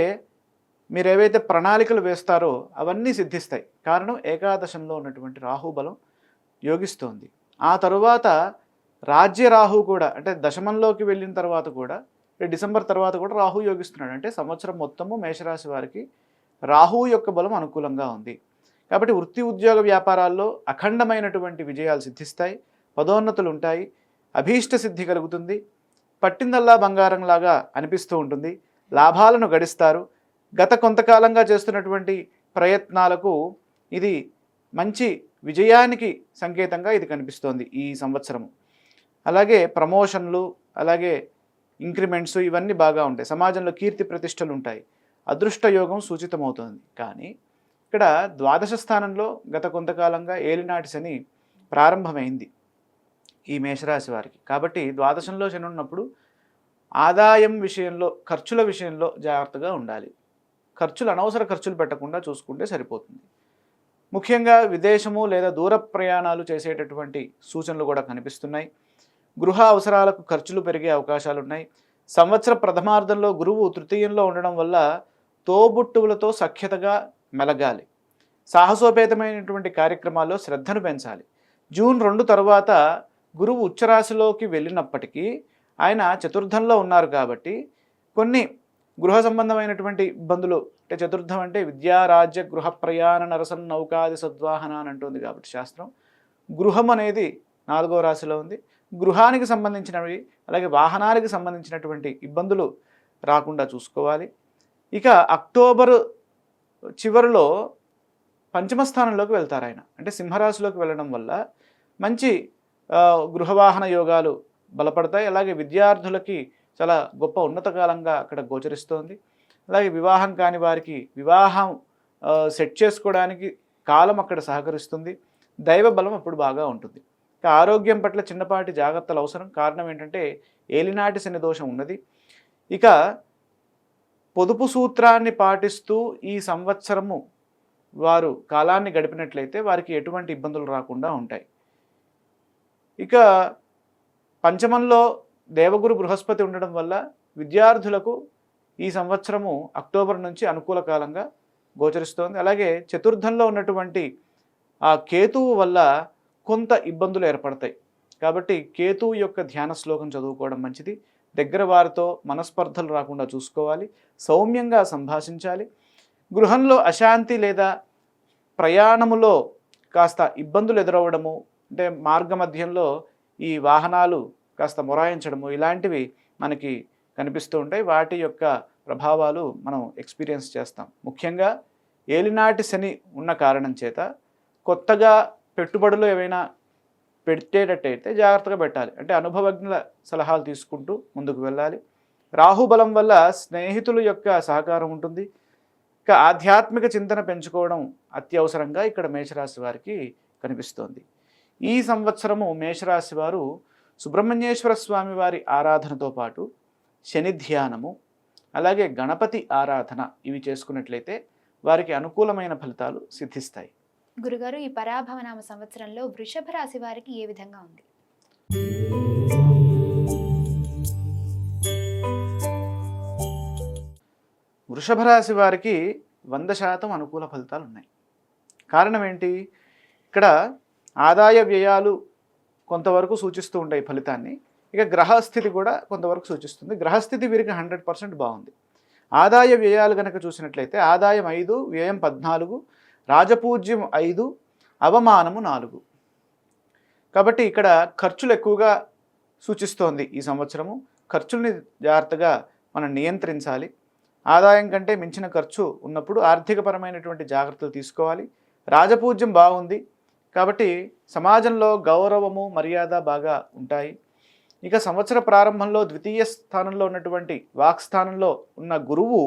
మీరు ఏవైతే ప్రణాళికలు వేస్తారో అవన్నీ సిద్ధిస్తాయి. కారణం ఏకాదశంలో ఉన్నటువంటి రాహుబలం యోగిస్తోంది. ఆ తరువాత రాజ్య రాహు కూడా, అంటే దశమంలోకి వెళ్ళిన తర్వాత కూడా, డిసెంబర్ తర్వాత కూడా రాహు యోగిస్తున్నాడు. అంటే సంవత్సరం మొత్తము మేషరాశి వారికి రాహు యొక్క బలం అనుకూలంగా ఉంది. కాబట్టి వృత్తి ఉద్యోగ వ్యాపారాల్లో అఖండమైనటువంటి విజయాలు సిద్ధిస్తాయి. పదోన్నతులు ఉంటాయి. అభీష్ట సిద్ధి కలుగుతుంది. పట్టిందల్లా బంగారంలాగా అనిపిస్తూ ఉంటుంది. లాభాలను గడిస్తారు. గత కొంతకాలంగా చేస్తున్నటువంటి ప్రయత్నాలకు ఇది మంచి విజయానికి సంకేతంగా ఇది కనిపిస్తోంది ఈ సంవత్సరము. అలాగే ప్రమోషన్లు, అలాగే ఇంక్రిమెంట్స్ ఇవన్నీ బాగా ఉంటాయి. సమాజంలో కీర్తి ప్రతిష్టలు ఉంటాయి. అదృష్ట యోగం సూచితమవుతోంది. కానీ ఇక్కడ ద్వాదశ స్థానంలో గత కొంతకాలంగా ఏలినాటి శని ప్రారంభమైంది ఈ మేషరాశి వారికి. కాబట్టి ద్వాదశంలో శని ఉన్నప్పుడు ఆదాయం విషయంలో, ఖర్చుల విషయంలో జాగ్రత్తగా ఉండాలి. ఖర్చులు అనవసర ఖర్చులు పెట్టకుండా చూసుకుంటే సరిపోతుంది. ముఖ్యంగా విదేశము లేదా దూర ప్రయాణాలు చేసేటటువంటి సూచనలు కూడా కనిపిస్తున్నాయి. గృహ అవసరాలకు ఖర్చులు పెరిగే అవకాశాలు ఉన్నాయి. సంవత్సర ప్రథమార్థంలో గురువు తృతీయంలో ఉండడం వల్ల తోబుట్టువులతో సఖ్యతగా మెలగాలి. సాహసోపేతమైనటువంటి కార్యక్రమాల్లో శ్రద్ధను పెంచాలి. జూన్ 2 తర్వాత గురువు ఉచ్చరాశిలోకి వెళ్ళినప్పటికీ ఆయన చతుర్థంలో ఉన్నారు కాబట్టి కొన్ని గృహ సంబంధమైనటువంటి ఇబ్బందులు, అంటే చతుర్థం అంటే విద్యా, రాజ్య, గృహ ప్రయాణ, నరసన్, నౌకాది సద్వాహన అని అంటుంది కాబట్టి శాస్త్రం. గృహం అనేది 4వ రాశిలో ఉంది. గృహానికి సంబంధించినవి, అలాగే వాహనానికి సంబంధించినటువంటి ఇబ్బందులు రాకుండా చూసుకోవాలి. ఇక అక్టోబర్ చివరిలో పంచమ స్థానంలోకి వెళ్తారు ఆయన. అంటే సింహరాశిలోకి వెళ్ళడం వల్ల మంచి గృహవాహన యోగాలు బలపడతాయి. అలాగే విద్యార్థులకి చాలా గొప్ప ఉన్నత కాలంగా అక్కడ గోచరిస్తోంది. అలాగే వివాహం కాని వారికి వివాహం సెట్ చేసుకోవడానికి కాలం అక్కడ సహకరిస్తుంది. దైవ బలం అప్పుడు బాగా ఉంటుంది. ఇక ఆరోగ్యం పట్ల చిన్నపాటి జాగ్రత్తలు అవసరం. కారణం ఏంటంటే ఏలినాటి శని దోషం ఉన్నది. ఇక పొదుపు సూత్రాన్ని పాటిస్తూ ఈ సంవత్సరము వారు కాలాన్ని గడిపినట్లయితే వారికి ఎటువంటి ఇబ్బందులు రాకుండా ఉంటాయి. ఇక పంచమంలో దేవగురు బృహస్పతి ఉండడం వల్ల విద్యార్థులకు ఈ సంవత్సరము అక్టోబర్ నుంచి అనుకూల కాలంగా గోచరిస్తోంది. అలాగే చతుర్థంలో ఉన్నటువంటి ఆ కేతువు వల్ల కొంత ఇబ్బందులు ఏర్పడతాయి. కాబట్టి కేతువు యొక్క ధ్యాన శ్లోకం చదువుకోవడం మంచిది. దగ్గర వారితో మనస్పర్ధలు రాకుండా చూసుకోవాలి. సౌమ్యంగా సంభాషించాలి. గృహంలో అశాంతి లేదా ప్రయాణములో కాస్త ఇబ్బందులు ఎదురవ్వడము, అంటే మార్గ మధ్యంలో ఈ వాహనాలు కాస్త మొరాయించడము, ఇలాంటివి మనకి కనిపిస్తూ ఉంటాయి. వాటి యొక్క ప్రభావాలు మనం ఎక్స్పీరియన్స్ చేస్తాం. ముఖ్యంగా ఏలినాటి శని ఉన్న కారణం చేత కొత్తగా పెట్టుబడులు ఏవైనా పెట్టేటట్టయితే జాగ్రత్తగా పెట్టాలి. అంటే అనుభవజ్ఞుల సలహాలు తీసుకుంటూ ముందుకు వెళ్ళాలి. రాహుబలం వల్ల స్నేహితుల యొక్క సహకారం ఉంటుంది. ఇక ఆధ్యాత్మిక చింతన పెంచుకోవడం అత్యవసరంగా ఇక్కడ మేషరాశి వారికి కనిపిస్తోంది. ఈ సంవత్సరము మేషరాశి వారు సుబ్రహ్మణ్యేశ్వర స్వామి వారి ఆరాధనతో పాటు శని ధ్యానము, అలాగే గణపతి ఆరాధన ఇవి చేసుకున్నట్లయితే వారికి అనుకూలమైన ఫలితాలు సిద్ధిస్తాయి. గురుగారు, ఈ పరాభవనామ సంవత్సరంలో వృషభ రాశి వారికి ఏ విధంగా ఉంది? వృషభ రాశి వారికి 100% అనుకూల ఫలితాలు ఉన్నాయి. కారణం ఏంటి? ఇక్కడ ఆదాయ వ్యయాలు కొంతవరకు సూచిస్తూ ఉంటాయి ఫలితాన్ని. ఇక గ్రహస్థితి కూడా కొంతవరకు సూచిస్తుంది. గ్రహస్థితి వీరికి 100% బాగుంది. ఆదాయ వ్యయాలు కనుక చూసినట్లయితే ఆదాయం 5, వ్యయం 14, రాజపూజ్యం 5, అవమానము 4. కాబట్టి ఇక్కడ ఖర్చులు ఎక్కువగా సూచిస్తోంది. ఈ సంవత్సరము ఖర్చుల్ని జాగ్రత్తగా మనం నియంత్రించాలి. ఆదాయం కంటే మించిన ఖర్చు ఉన్నప్పుడు ఆర్థికపరమైనటువంటి జాగ్రత్తలు తీసుకోవాలి. రాజపూజ్యం బాగుంది కాబట్టి సమాజంలో గౌరవము, మర్యాద బాగా ఉంటాయి. ఇక సంవత్సర ప్రారంభంలో ద్వితీయ స్థానంలో ఉన్నటువంటి వాక్స్థానంలో ఉన్న గురువు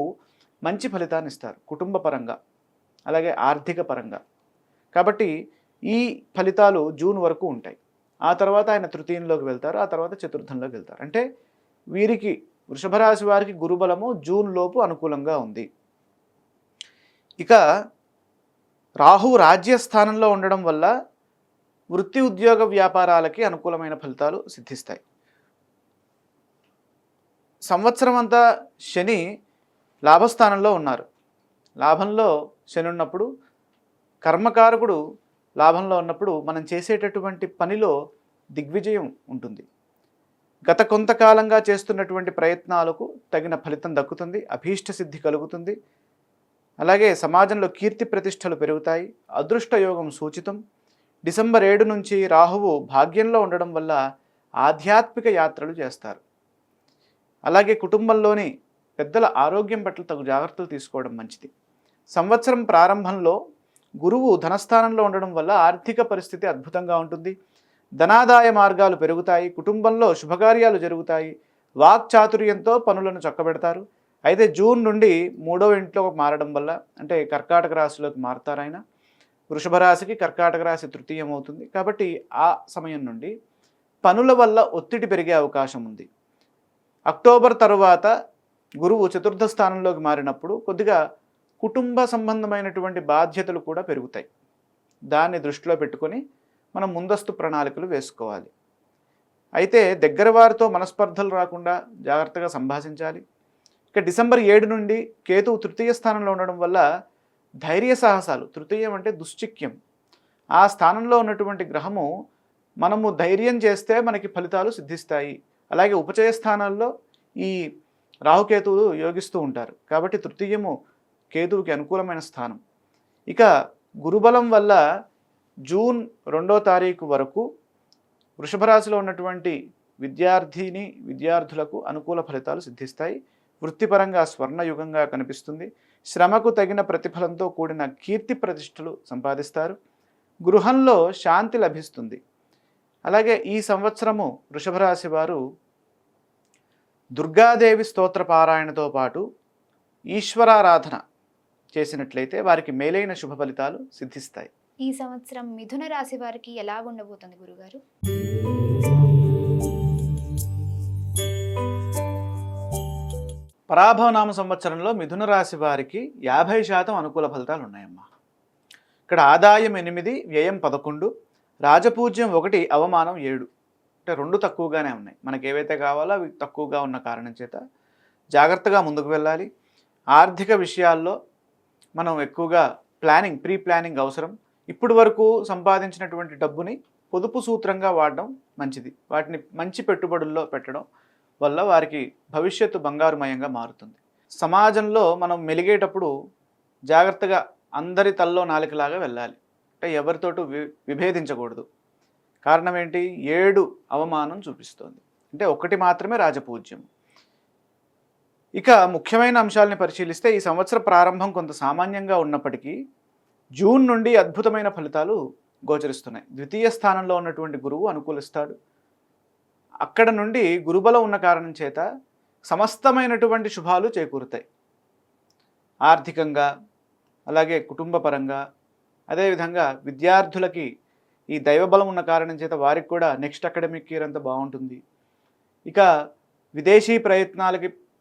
మంచి ఫలితాన్ని ఇస్తారు కుటుంబ పరంగా, అలాగే ఆర్థిక పరంగా. కాబట్టి ఈ ఫలితాలు జూన్ వరకు ఉంటాయి. ఆ తర్వాత ఆయన తృతీయంలోకి వెళ్తారు, ఆ తర్వాత చతుర్థంలోకి వెళ్తారు. అంటే వీరికి వృషభ రాశి వారికి గురుబలము జూన్ లోపు అనుకూలంగా ఉంది. ఇక రాహు రాజ్యస్థానంలో ఉండడం వల్ల వృత్తి ఉద్యోగ వ్యాపారాలకి అనుకూలమైన ఫలితాలు సిద్ధిస్తాయి. సంవత్సరం అంతా శని లాభస్థానంలో ఉన్నారు. లాభంలో శని ఉన్నప్పుడు, కర్మకారకుడు లాభంలో ఉన్నప్పుడు మనం చేసేటటువంటి పనిలో దిగ్విజయం ఉంటుంది. గత కొంతకాలంగా చేస్తున్నటువంటి ప్రయత్నాలకు తగిన ఫలితం దక్కుతుంది. అభీష్ట సిద్ధి కలుగుతుంది. అలాగే సమాజంలో కీర్తి ప్రతిష్టలు పెరుగుతాయి. అదృష్ట యోగం సూచితం. డిసెంబర్ 7 నుంచి రాహువు భాగ్యంలో ఉండడం వల్ల ఆధ్యాత్మిక యాత్రలు చేస్తారు. అలాగే కుటుంబంలోని పెద్దల ఆరోగ్యం పట్ల తగు జాగ్రత్తలు తీసుకోవడం మంచిది. సంవత్సరం ప్రారంభంలో గురువు ధనస్థానంలో ఉండడం వల్ల ఆర్థిక పరిస్థితి అద్భుతంగా ఉంటుంది. ధనాదాయ మార్గాలు పెరుగుతాయి. కుటుంబంలో శుభకార్యాలు జరుగుతాయి. వాక్చాతుర్యంతో పనులను చక్కబెడతారు. అయితే జూన్ నుండి 3వ ఇంట్లో మారడం వల్ల, అంటే కర్కాటక రాశిలోకి మారుతారు ఆయన. వృషభ రాశికి కర్కాటక రాశి తృతీయం అవుతుంది. కాబట్టి ఆ సమయం నుండి పనుల వల్ల ఒత్తిడి పెరిగే అవకాశం ఉంది. అక్టోబర్ తరువాత గురువు చతుర్థ స్థానంలోకి మారినప్పుడు కొద్దిగా కుటుంబ సంబంధమైనటువంటి బాధ్యతలు కూడా పెరుగుతాయి. దాన్ని దృష్టిలో పెట్టుకొని మనం ముందస్తు ప్రణాళికలు వేసుకోవాలి. అయితే దగ్గర వారితో మనస్పర్ధలు రాకుండా జాగ్రత్తగా సంభాషించాలి. ఇక డిసెంబర్ 7 నుండి కేతువు తృతీయ స్థానంలో ఉండడం వల్ల ధైర్య సాహసాలు, తృతీయం అంటే దుశ్చిక్యం, ఆ స్థానంలో ఉన్నటువంటి గ్రహము మనము ధైర్యం చేస్తే మనకి ఫలితాలు సిద్ధిస్తాయి. అలాగే ఉపచయ స్థానాల్లో ఈ రాహుకేతువులు యోగిస్తూ ఉంటారు. కాబట్టి తృతీయము కేతువుకి అనుకూలమైన స్థానం. ఇక గురుబలం వల్ల జూన్ 2వ తారీఖు వరకు వృషభ రాశిలో ఉన్నటువంటి విద్యార్థులకు అనుకూల ఫలితాలు సిద్ధిస్తాయి. వృత్తిపరంగా స్వర్ణయుగంగా కనిపిస్తుంది. శ్రమకు తగిన ప్రతిఫలంతో కూడిన కీర్తి ప్రతిష్టలు సంపాదిస్తారు. గృహంలో శాంతి లభిస్తుంది. అలాగే ఈ సంవత్సరము వృషభ రాశి వారు దుర్గాదేవి స్తోత్ర పారాయణతో పాటు ఈశ్వరారాధన చేసినట్లయితే వారికి మేలైన శుభ ఫలితాలు సిద్ధిస్తాయి. ఈ సంవత్సరం మిథున రాశి వారికి ఎలా ఉండబోతుంది గురుగారు? పరాభవనామ సంవత్సరంలో మిథున రాశి వారికి 50% అనుకూల ఫలితాలు ఉన్నాయమ్మా. ఇక్కడ ఆదాయం 8, వ్యయం 11, రాజపూజ్యం 1, అవమానం 7. అంటే 2 తక్కువగానే ఉన్నాయి. మనకి ఏవైతే కావాలో అవి తక్కువగా ఉన్న కారణం చేత జాగ్రత్తగా ముందుకు వెళ్ళాలి. ఆర్థిక విషయాల్లో మనం ఎక్కువగా ప్రీ ప్లానింగ్ అవసరం. ఇప్పటి వరకు సంపాదించినటువంటి డబ్బుని పొదుపు సూత్రంగా వాడడం మంచిది. వాటిని మంచి పెట్టుబడుల్లో పెట్టడం వల్ల వారికి భవిష్యత్తు బంగారుమయంగా మారుతుంది. సమాజంలో మనం మెలిగేటప్పుడు జాగ్రత్తగా అందరి తల్లో నాలుకలాగా వెళ్ళాలి. అంటే ఎవరితోటూ విభేదించకూడదు. కారణం ఏంటి? 7 అవమానం చూపిస్తోంది. అంటే 1 మాత్రమే రాజపూజ్యం. ఇక ముఖ్యమైన అంశాలని పరిశీలిస్తే ఈ సంవత్సర ప్రారంభం కొంత సామాన్యంగా ఉన్నప్పటికీ జూన్ నుండి అద్భుతమైన ఫలితాలు గోచరిస్తున్నాయి. ద్వితీయ స్థానంలో ఉన్నటువంటి గురువు అనుకూలిస్తాడు. అక్కడ నుండి గురుబలం ఉన్న కారణం చేత సమస్తమైనటువంటి శుభాలు చేకూరుతాయి. ఆర్థికంగా, అలాగే కుటుంబపరంగా, అదేవిధంగా విద్యార్థులకి ఈ దైవబలం ఉన్న కారణం చేత వారికి కూడా నెక్స్ట్ అకాడమిక్ ఇయర్ అంతా బాగుంటుంది. ఇక విదేశీ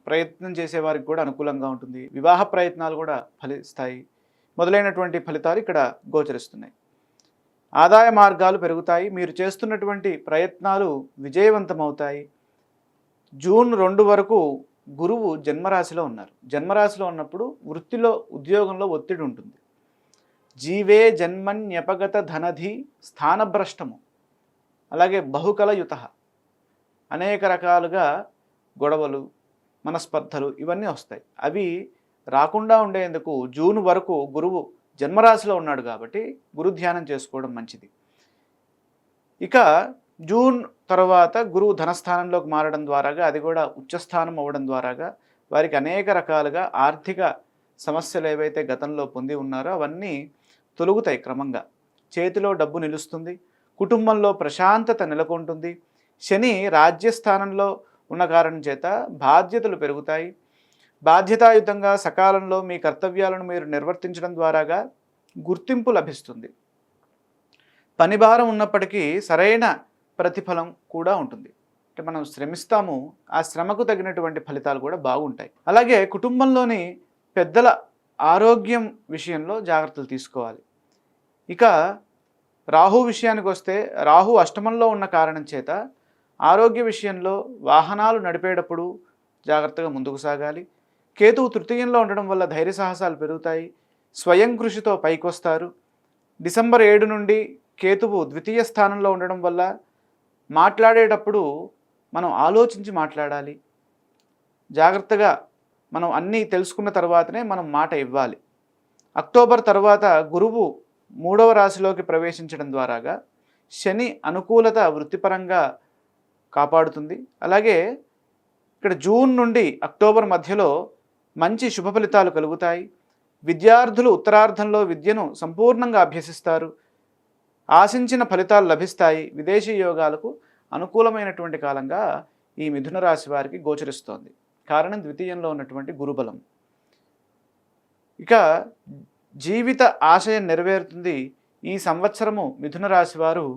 ప్రయత్నం చేసేవారికి కూడా అనుకూలంగా ఉంటుంది. వివాహ ప్రయత్నాలు కూడా ఫలిస్తాయి. మొదలైనటువంటి ఫలితాలు ఇక్కడ గోచరిస్తున్నాయి. ఆదాయ మార్గాలు పెరుగుతాయి. మీరు చేస్తున్నటువంటి ప్రయత్నాలు విజయవంతమవుతాయి. జూన్ 2 వరకు గురువు జన్మరాశిలో ఉన్నారు. జన్మరాశిలో ఉన్నప్పుడు వృత్తిలో, ఉద్యోగంలో ఒత్తిడి ఉంటుంది. జీవే జన్మన్యపగత ధనధి స్థానభ్రష్టము, అలాగే బహుకలయుత, అనేక రకాలుగా గొడవలు, మనస్పర్ధలు ఇవన్నీ వస్తాయి. అవి రాకుండా ఉండేందుకు జూన్ వరకు గురువు జన్మరాశిలో ఉన్నాడు కాబట్టి గురు ధ్యానం చేసుకోవడం మంచిది. ఇక జూన్ తర్వాత గురువు ధనస్థానంలోకి మారడం ద్వారాగా, అది కూడా ఉచ్చస్థానం అవ్వడం ద్వారాగా వారికి అనేక రకాలుగా ఆర్థిక సమస్యలు ఏవైతే గతంలో పొంది ఉన్నారో అవన్నీ తొలగుతాయి. క్రమంగా చేతిలో డబ్బు నిలుస్తుంది. కుటుంబంలో ప్రశాంతత నెలకొంటుంది. శని రాజ్యస్థానంలో ఉన్న కారణం చేత బాధ్యతలు పెరుగుతాయి. బాధ్యతాయుతంగా సకాలంలో మీ కర్తవ్యాలను మీరు నిర్వర్తించడం ద్వారాగా గుర్తింపు లభిస్తుంది. పనిభారం ఉన్నప్పటికీ సరైన ప్రతిఫలం కూడా ఉంటుంది. అంటే మనం శ్రమిస్తాము, ఆ శ్రమకు తగినటువంటి ఫలితాలు కూడా బాగుంటాయి. అలాగే కుటుంబంలోని పెద్దల ఆరోగ్యం విషయంలో జాగ్రత్తలు తీసుకోవాలి. ఇక రాహు విషయానికి వస్తే, రాహు అష్టమంలో ఉన్న కారణం చేత ఆరోగ్య విషయంలో వాహనాలు నడిపేటప్పుడు జాగ్రత్తగా ముందుకు సాగాలి. కేతువు తృతీయంలో ఉండడం వల్ల ధైర్య సాహసాలు పెరుగుతాయి. స్వయం కృషితో పైకొస్తారు. డిసెంబర్ 7 నుండి కేతువు ద్వితీయ స్థానంలో ఉండడం వల్ల మాట్లాడేటప్పుడు మనం ఆలోచించి మాట్లాడాలి. జాగ్రత్తగా మనం అన్నీ తెలుసుకున్న తర్వాతనే మనం మాట ఇవ్వాలి. అక్టోబర్ తర్వాత గురువు 3వ రాశిలోకి ప్రవేశించడం ద్వారాగా శని అనుకూలత వృత్తిపరంగా కాపాడుతుంది. అలాగే ఇక్కడ జూన్ నుండి అక్టోబర్ మధ్యలో మంచి శుభ ఫలితాలు కలుగుతాయి. విద్యార్థులు ఉత్తరార్ధంలో విద్యను సంపూర్ణంగా అభ్యసిస్తారు. ఆశించిన ఫలితాలు లభిస్తాయి. విదేశీ యోగాలకు అనుకూలమైనటువంటి కాలంగా ఈ మిథున రాశి వారికి గోచరిస్తోంది. కారణం ద్వితీయంలో ఉన్నటువంటి గురుబలం. ఇక జీవిత ఆశయం నెరవేరుతుంది. ఈ సంవత్సరము మిథున రాశి వారు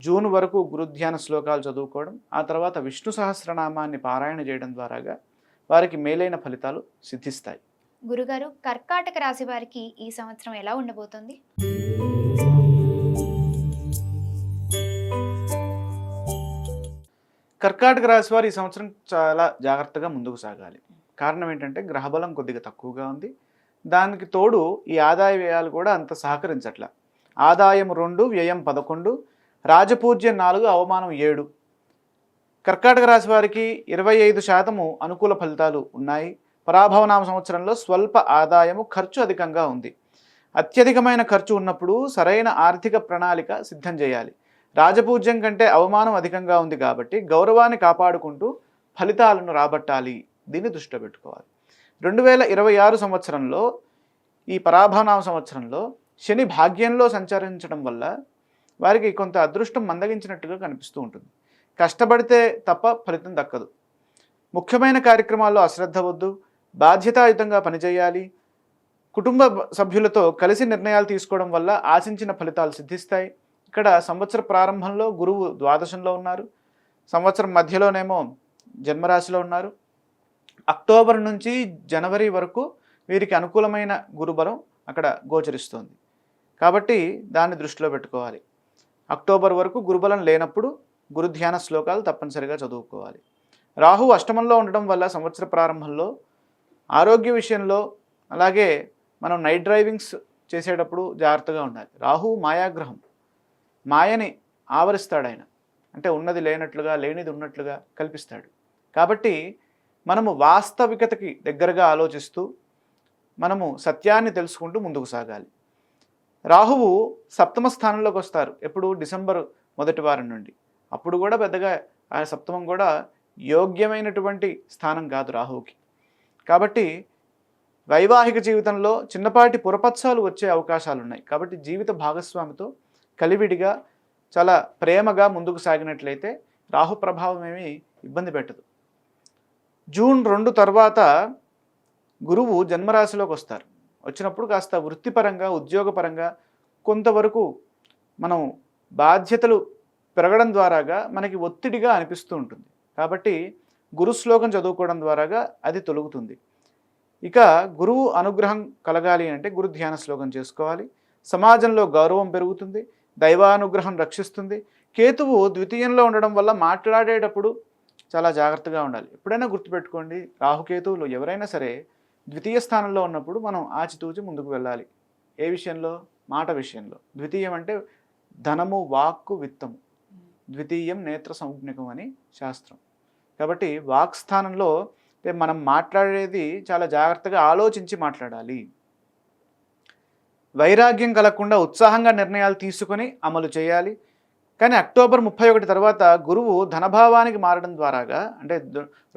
జూన్ వరకు గురుధ్యాన శ్లోకాలు చదువుకోవడం, ఆ తర్వాత విష్ణు సహస్రనామాన్ని పారాయణ చేయడం ద్వారాగా వారికి మేలైన ఫలితాలు సిద్ధిస్తాయి. గురుగారు, కర్కాటక రాశి వారికి ఈ సంవత్సరం ఎలా ఉండబోతుంది? కర్కాటక రాశి వారు ఈ సంవత్సరం చాలా జాగ్రత్తగా ముందుకు సాగాలి. కారణం ఏంటంటే గ్రహబలం కొద్దిగా తక్కువగా ఉంది. దానికి తోడు ఈ ఆదాయ వ్యయాలు కూడా అంత సహకరించట్ల. ఆదాయం 2, వ్యయం 11, రాజపూజ్యం 4, అవమానం 7. కర్కాటక రాశి వారికి 25% అనుకూల ఫలితాలు ఉన్నాయి. పరాభవనామ సంవత్సరంలో స్వల్ప ఆదాయము, ఖర్చు అధికంగా ఉంది. అత్యధికమైన ఖర్చు ఉన్నప్పుడు సరైన ఆర్థిక ప్రణాళిక సిద్ధం చేయాలి. రాజపూజ్యం కంటే అవమానం అధికంగా ఉంది కాబట్టి గౌరవాన్ని కాపాడుకుంటూ ఫలితాలను రాబట్టాలి. దీన్ని దృష్టిలో పెట్టుకోవాలి. 2026 సంవత్సరంలో ఈ పరాభవనామ సంవత్సరంలో శని భాగ్యంలో సంచరించడం వల్ల వారికి కొంత అదృష్టం మందగించినట్టుగా కనిపిస్తూ ఉంటుంది. కష్టపడితే తప్ప ఫలితం దక్కదు. ముఖ్యమైన కార్యక్రమాల్లో అశ్రద్ధ వద్దు, బాధ్యతాయుతంగా పనిచేయాలి. కుటుంబ సభ్యులతో కలిసి నిర్ణయాలు తీసుకోవడం వల్ల ఆశించిన ఫలితాలు సిద్ధిస్తాయి. ఇక్కడ సంవత్సర ప్రారంభంలో గురువు ద్వాదశంలో ఉన్నారు, సంవత్సరం మధ్యలోనేమో జన్మరాశిలో ఉన్నారు. అక్టోబర్ నుంచి జనవరి వరకు వీరికి అనుకూలమైన గురుబలం అక్కడ గోచరిస్తుంది. కాబట్టి దాన్ని దృష్టిలో పెట్టుకోవాలి. అక్టోబర్ వరకు గురుబలం లేనప్పుడు గురు ధ్యాన శ్లోకాలు తప్పనిసరిగా చదువుకోవాలి. రాహు అష్టమంలో ఉండడం వల్ల సంవత్సర ప్రారంభంలో ఆరోగ్య విషయంలో, అలాగే మనం నైట్ డ్రైవింగ్స్ చేసేటప్పుడు జాగ్రత్తగా ఉండాలి. రాహు మాయాగ్రహం, మాయని ఆవరిస్తాడు ఆయన. అంటే ఉన్నది లేనట్లుగా, లేనిది ఉన్నట్లుగా కల్పిస్తాడు. కాబట్టి మనము వాస్తవికతకి దగ్గరగా ఆలోచిస్తూ మనము సత్యాన్ని తెలుసుకుంటూ ముందుకు సాగాలి. రాహువు సప్తమ స్థానంలోకి వస్తారు ఎప్పుడు? డిసెంబర్ మొదటి వారం నుండి. అప్పుడు కూడా పెద్దగా ఆ సప్తమం కూడా యోగ్యమైనటువంటి స్థానం కాదు రాహువుకి. కాబట్టి వైవాహిక జీవితంలో చిన్నపాటి పురపత్సాలు వచ్చే అవకాశాలు ఉన్నాయి. కాబట్టి జీవిత భాగస్వామితో కలివిడిగా చాలా ప్రేమగా ముందుకు సాగినట్లయితే రాహు ప్రభావం ఏమీ ఇబ్బంది పెట్టదు. జూన్ 2 తర్వాత గురువు జన్మరాశిలోకి వస్తారు. వచ్చినప్పుడు కాస్త వృత్తిపరంగా, ఉద్యోగపరంగా కొంతవరకు మనం బాధ్యతలు పెరగడం ద్వారాగా మనకి ఒత్తిడిగా అనిపిస్తూ ఉంటుంది. కాబట్టి గురు శ్లోకం చదువుకోవడం ద్వారాగా అది తొలగుతుంది. ఇక గురువు అనుగ్రహం కలగాలి అంటే గురు ధ్యాన శ్లోకం చేసుకోవాలి. సమాజంలో గౌరవం పెరుగుతుంది, దైవానుగ్రహం రక్షిస్తుంది. కేతువు ద్వితీయంలో ఉండడం వల్ల మాట్లాడేటప్పుడు చాలా జాగ్రత్తగా ఉండాలి. ఎప్పుడైనా గుర్తుపెట్టుకోండి, రాహుకేతువులు ఎవరైనా సరే ద్వితీయ స్థానంలో ఉన్నప్పుడు మనం ఆచితూచి ముందుకు వెళ్ళాలి. ఏ విషయంలో? మాట విషయంలో. ద్వితీయం అంటే ధనము, వాక్కు, విత్తము. ద్వితీయం నేత్ర సంజ్ఞకం అని శాస్త్రం. కాబట్టి వాక్ స్థానంలో మనం మాట్లాడేది చాలా జాగ్రత్తగా ఆలోచించి మాట్లాడాలి. వైరాగ్యం కలగకుండా ఉత్సాహంగా నిర్ణయాలు తీసుకొని అమలు చేయాలి. కానీ అక్టోబర్ 31 తర్వాత గురువు ధనభావానికి మారడం ద్వారాగా, అంటే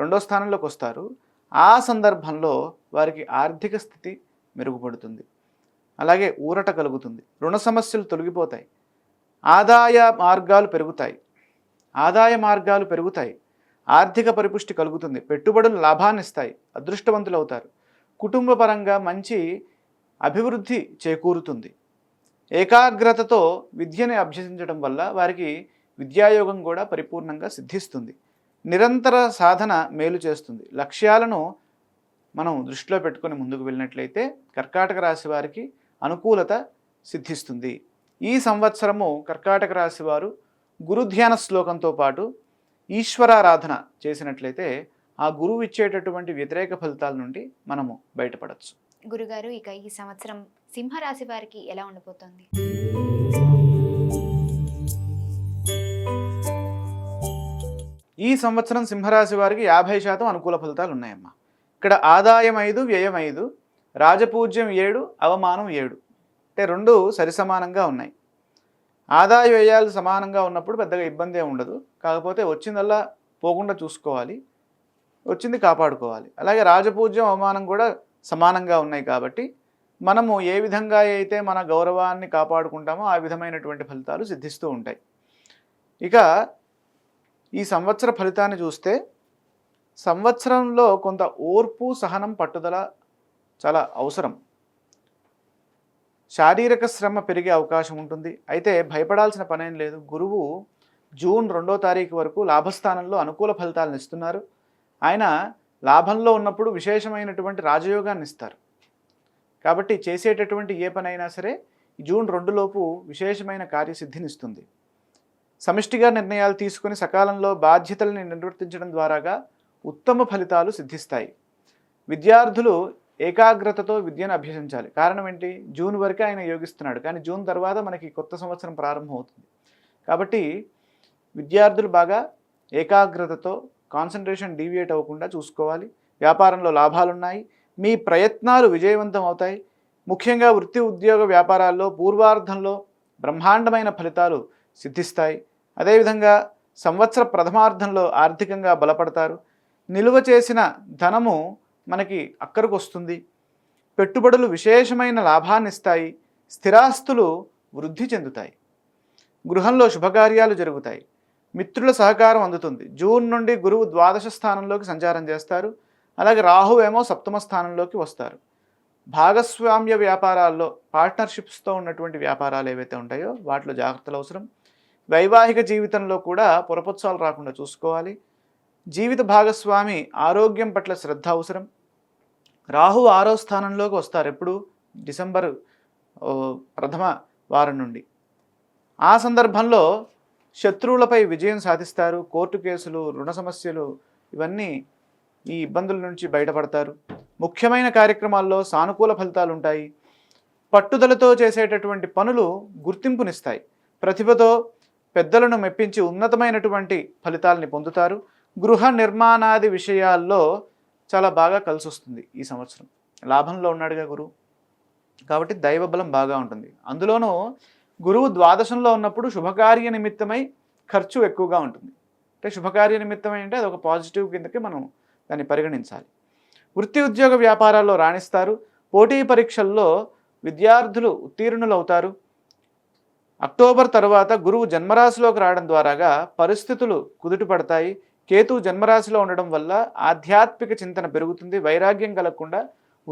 2వ స్థానంలోకి వస్తారు. ఆ సందర్భంలో వారికి ఆర్థిక స్థితి మెరుగుపడుతుంది, అలాగే ఊరట కలుగుతుంది, రుణ సమస్యలు తొలగిపోతాయి, ఆదాయ మార్గాలు పెరుగుతాయి, ఆర్థిక పరిపుష్టి కలుగుతుంది, పెట్టుబడులు లాభాన్ని ఇస్తాయి, అదృష్టవంతులు అవుతారు, కుటుంబ పరంగా మంచి అభివృద్ధి చేకూరుతుంది. ఏకాగ్రతతో విద్యని అభ్యసించడం వల్ల వారికి విద్యాయోగం కూడా పరిపూర్ణంగా సిద్ధిస్తుంది. నిరంతర సాధన మేలు చేస్తుంది. లక్ష్యాలను మనం దృష్టిలో పెట్టుకొని ముందుకు వెళ్ళినట్లయితే కర్కాటక రాశి వారికి అనుకూలత సిద్ధిస్తుంది. ఈ సంవత్సరము కర్కాటక రాశి వారు గురుధ్యాన శ్లోకంతో పాటు ఈశ్వరారాధన చేసినట్లయితే ఆ గురువు ఇచ్చేటటువంటి వ్యతిరేక ఫలితాల నుండి మనము బయటపడవచ్చు. గురుగారు, ఇక ఈ సంవత్సరం సింహరాశి వారికి ఎలా ఉండబోతోంది? ఈ సంవత్సరం సింహరాశి వారికి 50% అనుకూల ఫలితాలు ఉన్నాయమ్మా. ఇక్కడ ఆదాయం 5, వ్యయం 5, రాజపూజ్యం 7, అవమానం 7. అంటే 2 సరిసమానంగా ఉన్నాయి. ఆదాయ వ్యయాలు సమానంగా ఉన్నప్పుడు పెద్దగా ఇబ్బంది ఉండదు. కాకపోతే వచ్చిందల్లా పోకుండా చూసుకోవాలి, వచ్చింది కాపాడుకోవాలి. అలాగే రాజపూజ్యం, అవమానం కూడా సమానంగా ఉన్నాయి. కాబట్టి మనము ఏ విధంగా అయితే మన గౌరవాన్ని కాపాడుకుంటామో ఆ విధమైనటువంటి ఫలితాలు సిద్ధిస్తూ ఉంటాయి. ఇక ఈ సంవత్సర ఫలితాన్ని చూస్తే సంవత్సరంలో కొంత ఓర్పు, సహనం, పట్టుదల చాలా అవసరం. శారీరక శ్రమ పెరిగే అవకాశం ఉంటుంది. అయితే భయపడాల్సిన పనేం లేదు. గురువు జూన్ 2వ తారీఖు వరకు లాభస్థానంలో అనుకూల ఫలితాలను ఇస్తున్నారు. ఆయన లాభంలో ఉన్నప్పుడు విశేషమైనటువంటి రాజయోగాన్ని ఇస్తారు. కాబట్టి చేసేటటువంటి ఏ పనైనా సరే జూన్ 2 లోపు విశేషమైన కార్యసిద్ధినిస్తుంది. సమిష్టిగా నిర్ణయాలు తీసుకొని సకాలంలో బాధ్యతల్ని నిర్వర్తించడం ద్వారాగా ఉత్తమ ఫలితాలు సిద్ధిస్తాయి. విద్యార్థులు ఏకాగ్రతతో విద్యను అభ్యసించాలి. కారణం ఏంటి? జూన్ వరకే ఆయన యోగిస్తున్నాడు, కానీ జూన్ తర్వాత మనకి కొత్త సంవత్సరం ప్రారంభం అవుతుంది. కాబట్టి విద్యార్థులు బాగా ఏకాగ్రతతో కాన్సన్ట్రేషన్ డీవియేట్ అవ్వకుండా చూసుకోవాలి. వ్యాపారంలో లాభాలున్నాయి, మీ ప్రయత్నాలు విజయవంతం అవుతాయి. ముఖ్యంగా వృత్తి, ఉద్యోగ, వ్యాపారాల్లో పూర్వార్ధంలో బ్రహ్మాండమైన ఫలితాలు సిద్ధిస్తాయి. అదేవిధంగా సంవత్సర ప్రథమార్థంలో ఆర్థికంగా బలపడతారు. నిలువ చేసిన ధనము మనకి అక్కడికి వస్తుంది. పెట్టుబడులు విశేషమైన లాభాన్ని ఇస్తాయి. స్థిరాస్తులు వృద్ధి చెందుతాయి. గృహంలో శుభకార్యాలు జరుగుతాయి. మిత్రుల సహకారం అందుతుంది. జూన్ నుండి గురువు ద్వాదశ స్థానంలోకి సంచారం చేస్తారు. అలాగే రాహువు ఏమో సప్తమ స్థానంలోకి వస్తారు. భాగస్వామ్య వ్యాపారాల్లో పార్ట్నర్షిప్స్తో ఉన్నటువంటి వ్యాపారాలు ఏవైతే ఉంటాయో వాటిలో జాగ్రత్తలు అవసరం. వైవాహిక జీవితంలో కూడా పొరపొత్సాలు రాకుండా చూసుకోవాలి. జీవిత భాగస్వామి ఆరోగ్యం పట్ల శ్రద్ధ అవసరం. రాహువు 6వ స్థానంలోకి వస్తారు ఎప్పుడు? డిసెంబరు ప్రథమ వారం నుండి. ఆ సందర్భంలో శత్రువులపై విజయం సాధిస్తారు. కోర్టు కేసులు, రుణ సమస్యలు ఇవన్నీ ఈ ఇబ్బందుల నుంచి బయటపడతారు. ముఖ్యమైన కార్యక్రమాల్లో సానుకూల ఫలితాలు ఉంటాయి. పట్టుదలతో చేసేటటువంటి పనులు గుర్తింపునిస్తాయి. ప్రతిభతో పెద్దలను మెప్పించి ఉన్నతమైనటువంటి ఫలితాలని పొందుతారు. గృహ నిర్మాణాది విషయాల్లో చాలా బాగా కలిసి వస్తుంది ఈ సంవత్సరం. లాభంలో ఉన్నాడుగా గురువు, కాబట్టి దైవబలం బాగా ఉంటుంది. అందులోనూ గురువు ద్వాదశంలో ఉన్నప్పుడు శుభకార్య నిమిత్తమై ఖర్చు ఎక్కువగా ఉంటుంది. అంటే శుభకార్య నిమిత్తమై అంటే అది ఒక పాజిటివ్ కిందకి మనం దాన్ని పరిగణించాలి. వృత్తి ఉద్యోగ వ్యాపారాల్లో రాణిస్తారు. పోటీ పరీక్షల్లో విద్యార్థులు ఉత్తీర్ణులు అవుతారు. అక్టోబర్ తర్వాత గురువు జన్మరాశిలోకి రావడం ద్వారాగా పరిస్థితులు కుదుట పడతాయి. కేతువు జన్మరాశిలో ఉండడం వల్ల ఆధ్యాత్మిక చింతన పెరుగుతుంది. వైరాగ్యం కలగకుండా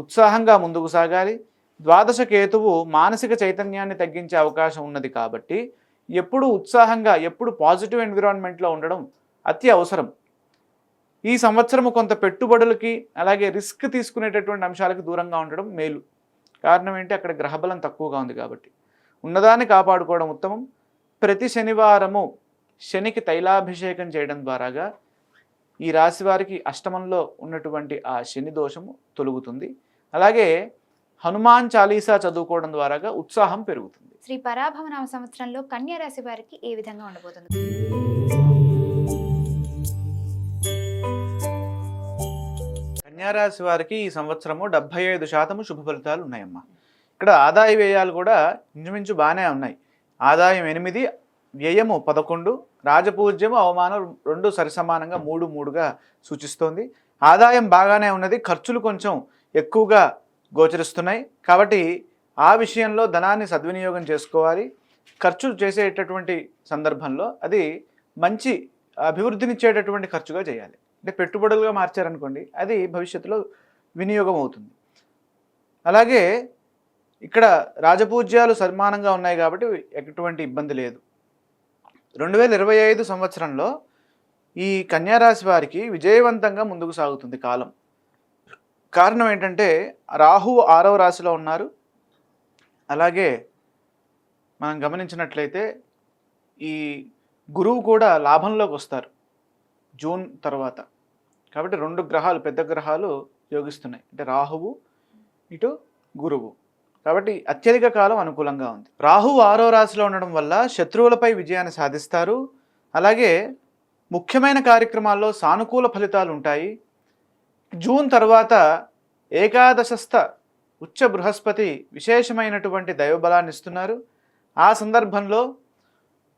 ఉత్సాహంగా ముందుకు సాగాలి. ద్వాదశ కేతువు మానసిక చైతన్యాన్ని తగ్గించే అవకాశం ఉన్నది కాబట్టి ఎప్పుడు ఉత్సాహంగా, ఎప్పుడు పాజిటివ్ ఎన్విరాన్మెంట్లో ఉండడం అతి అవసరం. ఈ సంవత్సరము కొంత పెట్టుబడులకి అలాగే రిస్క్ తీసుకునేటటువంటి అంశాలకి దూరంగా ఉండడం మేలు. కారణం ఏంటి? అక్కడ గ్రహబలం తక్కువగా ఉంది కాబట్టి. ఉన్నదాన్ని కాపాడుకోవడం ఉత్తమం. ప్రతి శనివారము శనికి తైలాభిషేకం చేయడం ద్వారాగా ఈ రాశి వారికి అష్టమంలో ఉన్నటువంటి ఆ శని దోషము తొలగుతుంది. అలాగే హనుమాన్ చాలీసా చదువుకోవడం ద్వారాగా ఉత్సాహం పెరుగుతుంది. శ్రీ పరాభవనామ సంవత్సరంలో కన్యా రాశి వారికి ఏ విధంగా ఉండబోతుంది? కన్యారాశి వారికి ఈ సంవత్సరము 75% శుభ ఫలితాలు ఉన్నాయమ్మా. ఇక్కడ ఆదాయ వ్యయాలు కూడా ఇంచుమించు బాగానే ఉన్నాయి. ఆదాయం 8, వ్యయము 11, రాజపూజ్యము అవమానం 2 సరిసమానంగా 3గా సూచిస్తోంది. ఆదాయం బాగానే ఉన్నది, ఖర్చులు కొంచెం ఎక్కువగా గోచరిస్తున్నాయి. కాబట్టి ఆ విషయంలో ధనాన్ని సద్వినియోగం చేసుకోవాలి. ఖర్చు చేసేటటువంటి సందర్భంలో అది మంచి అభివృద్ధినిచ్చేటటువంటి ఖర్చుగా చేయాలి. అంటే పెట్టుబడులుగా మార్చారనుకోండి, అది భవిష్యత్తులో వినియోగం అవుతుంది. అలాగే ఇక్కడ రాజపూజ్యాలు సన్మానంగా ఉన్నాయి కాబట్టి ఎటువంటి ఇబ్బంది లేదు. 2025 సంవత్సరంలో ఈ కన్యారాశి వారికి విజయవంతంగా ముందుకు సాగుతుంది కాలం. కారణం ఏంటంటే రాహువు 6వ రాశిలో ఉన్నారు. అలాగే మనం గమనించినట్లయితే ఈ గురువు కూడా లాభంలోకి వస్తారు జూన్ తర్వాత. కాబట్టి 2 గ్రహాలు, పెద్ద గ్రహాలు యోగిస్తున్నాయి. అంటే రాహువు, ఇటు గురువు. కాబట్టి అత్యధిక కాలం అనుకూలంగా ఉంది. రాహువు 6వ రాశిలో ఉండడం వల్ల శత్రువులపై విజయాన్ని సాధిస్తారు. అలాగే ముఖ్యమైన కార్యక్రమాల్లో సానుకూల ఫలితాలు ఉంటాయి. జూన్ తర్వాత ఏకాదశస్థ ఉచ్చ బృహస్పతి విశేషమైనటువంటి దైవబలాన్ని ఇస్తున్నారు. ఆ సందర్భంలో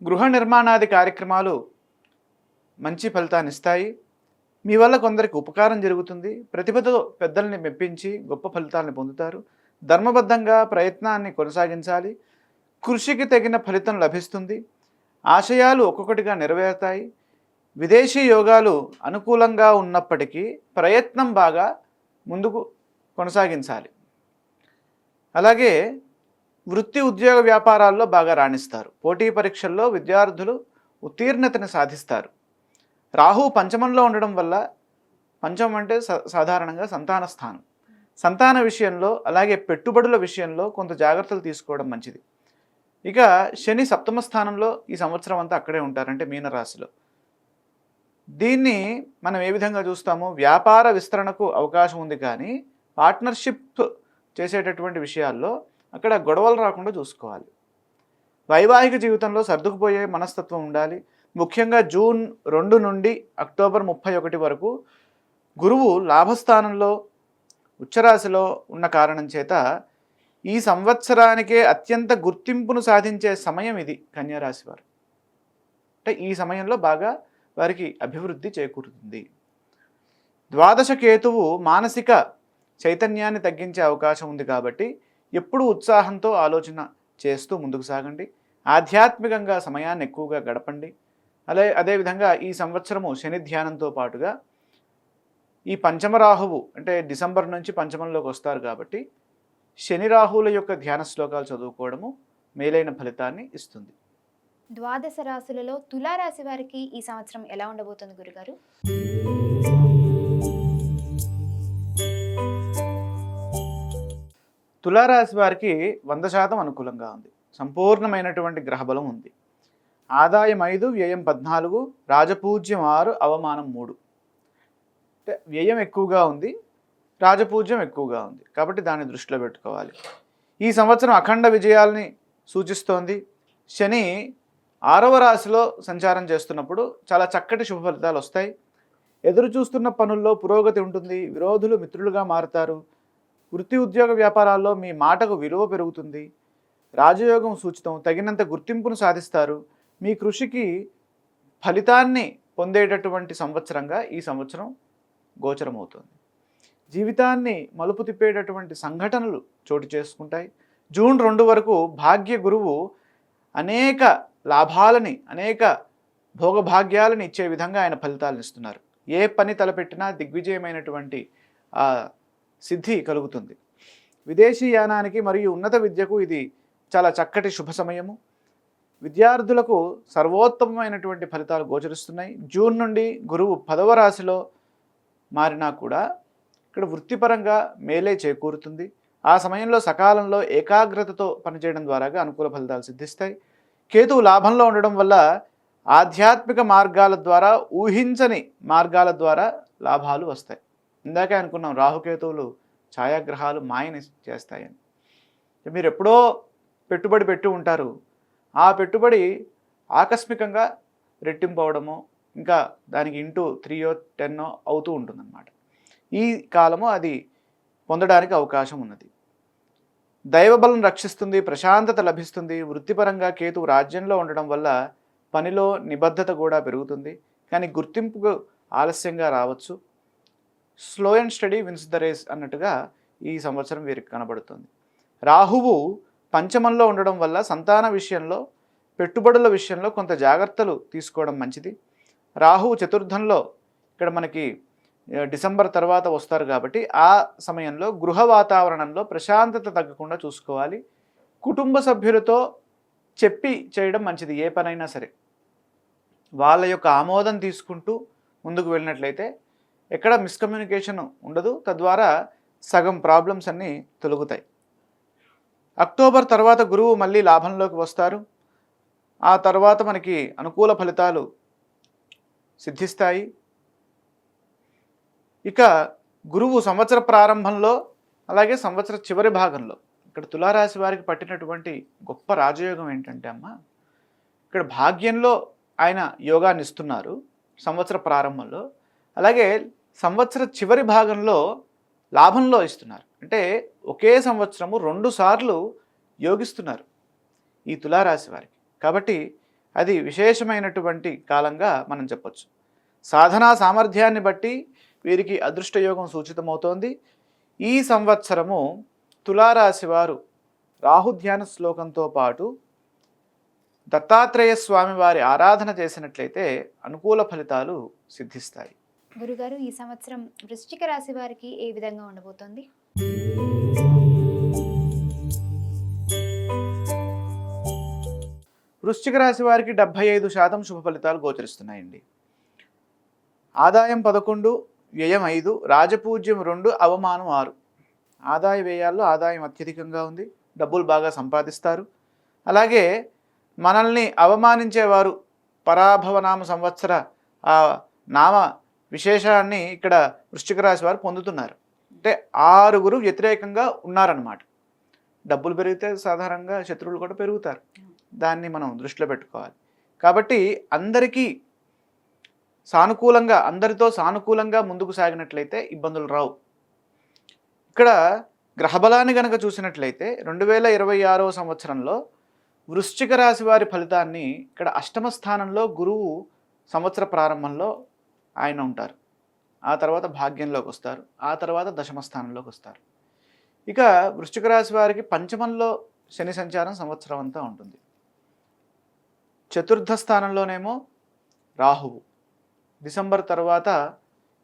గృహ నిర్మాణాది కార్యక్రమాలు మంచి ఫలితాన్ని ఇస్తాయి. మీ వల్ల కొందరికి ఉపకారం జరుగుతుంది. ప్రతిభతో పెద్దల్ని మెప్పించి గొప్ప ఫలితాలను పొందుతారు. ధర్మబద్ధంగా ప్రయత్నాన్ని కొనసాగించాలి. కృషికి తగిన ఫలితం లభిస్తుంది. ఆశయాలు ఒక్కొక్కటిగా నెరవేరుతాయి. విదేశీ యోగాలు అనుకూలంగా ఉన్నప్పటికీ ప్రయత్నం బాగా ముందుకు కొనసాగించాలి. అలాగే వృత్తి ఉద్యోగ వ్యాపారాల్లో బాగా రాణిస్తారు. పోటీ పరీక్షల్లో విద్యార్థులు ఉత్తీర్ణతను సాధిస్తారు. రాహు పంచమంలో ఉండడం వల్ల, పంచమం అంటే సాధారణంగా సంతాన స్థానం, సంతాన విషయంలో అలాగే పెట్టుబడుల విషయంలో కొంత జాగ్రత్తలు తీసుకోవడం మంచిది. ఇక శని సప్తమ స్థానంలో ఈ సంవత్సరం అంతా అక్కడే ఉంటారంటే మీనరాశిలో. దీన్ని మనం ఏ విధంగా చూస్తాము? వ్యాపార విస్తరణకు అవకాశం ఉంది, కానీ పార్ట్నర్షిప్ చేసేటటువంటి విషయాల్లో అక్కడ గొడవలు రాకుండా చూసుకోవాలి. వైవాహిక జీవితంలో సర్దుకుపోయే మనస్తత్వం ఉండాలి. ముఖ్యంగా జూన్ 2 నుండి అక్టోబర్ 31 వరకు గురువు లాభస్థానంలో ఉచ్చరాశిలో ఉన్న కారణం చేత ఈ సంవత్సరానికే అత్యంత గుర్తింపును సాధించే సమయం ఇది కన్యారాశి వారు. అంటే ఈ సమయంలో బాగా వారికి అభివృద్ధి చేకూరుతుంది. ద్వాదశ కేతువు మానసిక చైతన్యాన్ని తగ్గించే అవకాశం ఉంది కాబట్టి ఎప్పుడు ఉత్సాహంతో ఆలోచన చేస్తూ ముందుకు సాగండి. ఆధ్యాత్మికంగా సమయాన్ని ఎక్కువగా గడపండి. అదేవిధంగా ఈ సంవత్సరము శని ధ్యానంతో పాటుగా ఈ పంచమ రాహువు అంటే డిసెంబర్ నుంచి పంచమంలోకి వస్తారు కాబట్టి శని రాహువుల యొక్క ధ్యాన శ్లోకాలు చదువుకోవడము మేలైన ఫలితాన్ని ఇస్తుంది. ద్వాదశ రాశులలో తులారాశి వారికి ఈ సంవత్సరం ఎలా ఉండబోతుంది గురుగారు? తులారాశి వారికి 100% అనుకూలంగా ఉంది. సంపూర్ణమైనటువంటి గ్రహబలం ఉంది. ఆదాయం 5, వ్యయం 14, రాజపూజ్యం 6, అవమానం 3. అంటే వ్యయం ఎక్కువగా ఉంది, రాజపూజ్యం ఎక్కువగా ఉంది కాబట్టి దాన్ని దృష్టిలో పెట్టుకోవాలి. ఈ సంవత్సరం అఖండ విజయాల్ని సూచిస్తోంది. శని 6వ రాశిలో సంచారం చేస్తున్నప్పుడు చాలా చక్కటి శుభ ఫలితాలు వస్తాయి. ఎదురు చూస్తున్న పనుల్లో పురోగతి ఉంటుంది. విరోధులు మిత్రులుగా మారుతారు. వృత్తి ఉద్యోగ వ్యాపారాల్లో మీ మాటకు విలువ పెరుగుతుంది. రాజయోగం సూచితం. తగినంత గుర్తింపును సాధిస్తారు. మీ కృషికి ఫలితాన్ని పొందేటటువంటి సంవత్సరంగా ఈ సంవత్సరం గోచరమవుతుంది. జీవితాన్ని మలుపు తిప్పేటటువంటి సంఘటనలు చోటు చేసుకుంటాయి. జూన్ 2 వరకు భాగ్య గురువు అనేక లాభాలని, అనేక భోగభాగ్యాలను ఇచ్చే విధంగా ఆయన ఫలితాలను ఇస్తున్నారు. ఏ పని తలపెట్టినా దిగ్విజయమైనటువంటి సిద్ధి కలుగుతుంది. విదేశీ యానానికి మరియు ఉన్నత విద్యకు ఇది చాలా చక్కటి శుభ సమయము. విద్యార్థులకు సర్వోత్తమమైనటువంటి ఫలితాలు గోచరిస్తున్నాయి. జూన్ నుండి గురువు 10వ రాశిలో మారినా కూడా ఇక్కడ వృత్తిపరంగా మేలే చేకూరుతుంది. ఆ సమయంలో సకాలంలో ఏకాగ్రతతో పనిచేయడం ద్వారా అనుకూల ఫలితాలు సిద్ధిస్తాయి. కేతువు లాభంలో ఉండడం వల్ల ఆధ్యాత్మిక మార్గాల ద్వారా, ఊహించని మార్గాల ద్వారా లాభాలు వస్తాయి. ఇందాకే అనుకున్నాం రాహుకేతువులు ఛాయాగ్రహాలు మాయని చేస్తాయని. మీరు ఎప్పుడో పెట్టుబడి పెట్టి ఉంటారు. ఆ పెట్టుబడి ఆకస్మికంగా రెట్టింపు అవడమో ఇంకా దానికి ఇంటూ 3 10 అవుతూ ఉంటుందన్నమాట. ఈ కాలము అది పొందడానికి అవకాశం ఉన్నది. దైవబలం రక్షిస్తుంది, ప్రశాంతత లభిస్తుంది. వృత్తిపరంగా కేతువు రాజ్యంలో ఉండడం వల్ల పనిలో నిబద్ధత కూడా పెరుగుతుంది. కానీ గుర్తింపుకు ఆలస్యంగా రావచ్చు. Slow and steady wins the race అన్నట్టుగా ఈ సంవత్సరం వీరికి కనబడుతుంది. రాహువు పంచమంలో ఉండడం వల్ల సంతాన విషయంలో, పెట్టుబడుల విషయంలో కొంత జాగ్రత్తలు తీసుకోవడం మంచిది. రాహువు చతుర్థంలో ఇక్కడ మనకి డిసెంబర్ తర్వాత వస్తారు కాబట్టి ఆ సమయంలో గృహ వాతావరణంలో ప్రశాంతత తగ్గకుండా చూసుకోవాలి. కుటుంబ సభ్యులతో చెప్పి చేయడం మంచిది. ఏ పనైనా సరే వాళ్ళ యొక్క ఆమోదం తీసుకుంటూ ముందుకు వెళ్ళినట్లయితే ఎక్కడ మిస్కమ్యూనికేషన్ ఉండదు. తద్వారా సగం ప్రాబ్లమ్స్ అన్నీ తొలగుతాయి. అక్టోబర్ తర్వాత గురువు మళ్ళీ లాభంలోకి వస్తారు. ఆ తర్వాత మనకి అనుకూల ఫలితాలు సిద్ధిస్తాయి. ఇక గురువు సంవత్సర ప్రారంభంలో అలాగే సంవత్సర చివరి భాగంలో ఇక్కడ తులారాశి వారికి పట్టినటువంటి గొప్ప రాజయోగం ఏంటంటే ఇక్కడ భాగ్యంలో ఆయన యోగాన్ని ఇస్తున్నారు సంవత్సర ప్రారంభంలో. అలాగే సంవత్సర చివరి భాగంలో లాభంలో ఇస్తున్నారు. అంటే ఒకే సంవత్సరము 2 సార్లు యోగిస్తున్నారు ఈ తులారాశి వారికి. కాబట్టి అది విశేషమైనటువంటి కాలంగా మనం చెప్పొచ్చు. సాధనా సామర్థ్యాన్ని బట్టి వీరికి అదృష్టయోగం సూచితమవుతోంది. ఈ సంవత్సరము తులారాశి వారు రాహుధ్యాన శ్లోకంతో పాటు దత్తాత్రేయ స్వామి వారి ఆరాధన చేసినట్లయితే అనుకూల ఫలితాలు సిద్ధిస్తాయి. గురుగారు, ఈ సంవత్సరం వృశ్చిక రాశి వారికి ఏ విధంగా ఉండబోతోంది? వృశ్చిక రాశి వారికి 75% శుభ ఫలితాలు గోచరిస్తున్నాయండి. ఆదాయం 11, వ్యయం 5, రాజపూజ్యం 2, అవమానం 6. ఆదాయ వ్యయాల్లో ఆదాయం అత్యధికంగా ఉంది. డబ్బులు బాగా సంపాదిస్తారు. అలాగే మనల్ని అవమానించేవారు పరాభవనామ సంవత్సర నామ విశేషాన్ని ఇక్కడ వృశ్చిక రాశి వారు పొందుతున్నారు. అంటే 6 వ్యతిరేకంగా ఉన్నారన్నమాట. డబ్బులు పెరిగితే సాధారణంగా శత్రువులు కూడా పెరుగుతారు. దాన్ని మనం దృష్టిలో పెట్టుకోవాలి. కాబట్టి అందరికీ సానుకూలంగా, అందరితో సానుకూలంగా ముందుకు సాగినట్లయితే ఇబ్బందులు రావు. ఇక్కడ గ్రహబలాన్ని కనుక చూసినట్లయితే 2026వ సంవత్సరంలో వృశ్చిక రాశి వారి ఫలితాన్ని ఇక్కడ 8వ స్థానంలో గురువు సంవత్సర ప్రారంభంలో ఆయన ఉంటారు. ఆ తర్వాత భాగ్యంలోకి వస్తారు, ఆ తర్వాత దశమ స్థానంలోకి వస్తారు. ఇక వృశ్చిక రాశి వారికి పంచమంలో శని సంచారం సంవత్సరం అంతా ఉంటుంది. చతుర్థ స్థానంలోనేమో రాహువు. డిసెంబర్ తర్వాత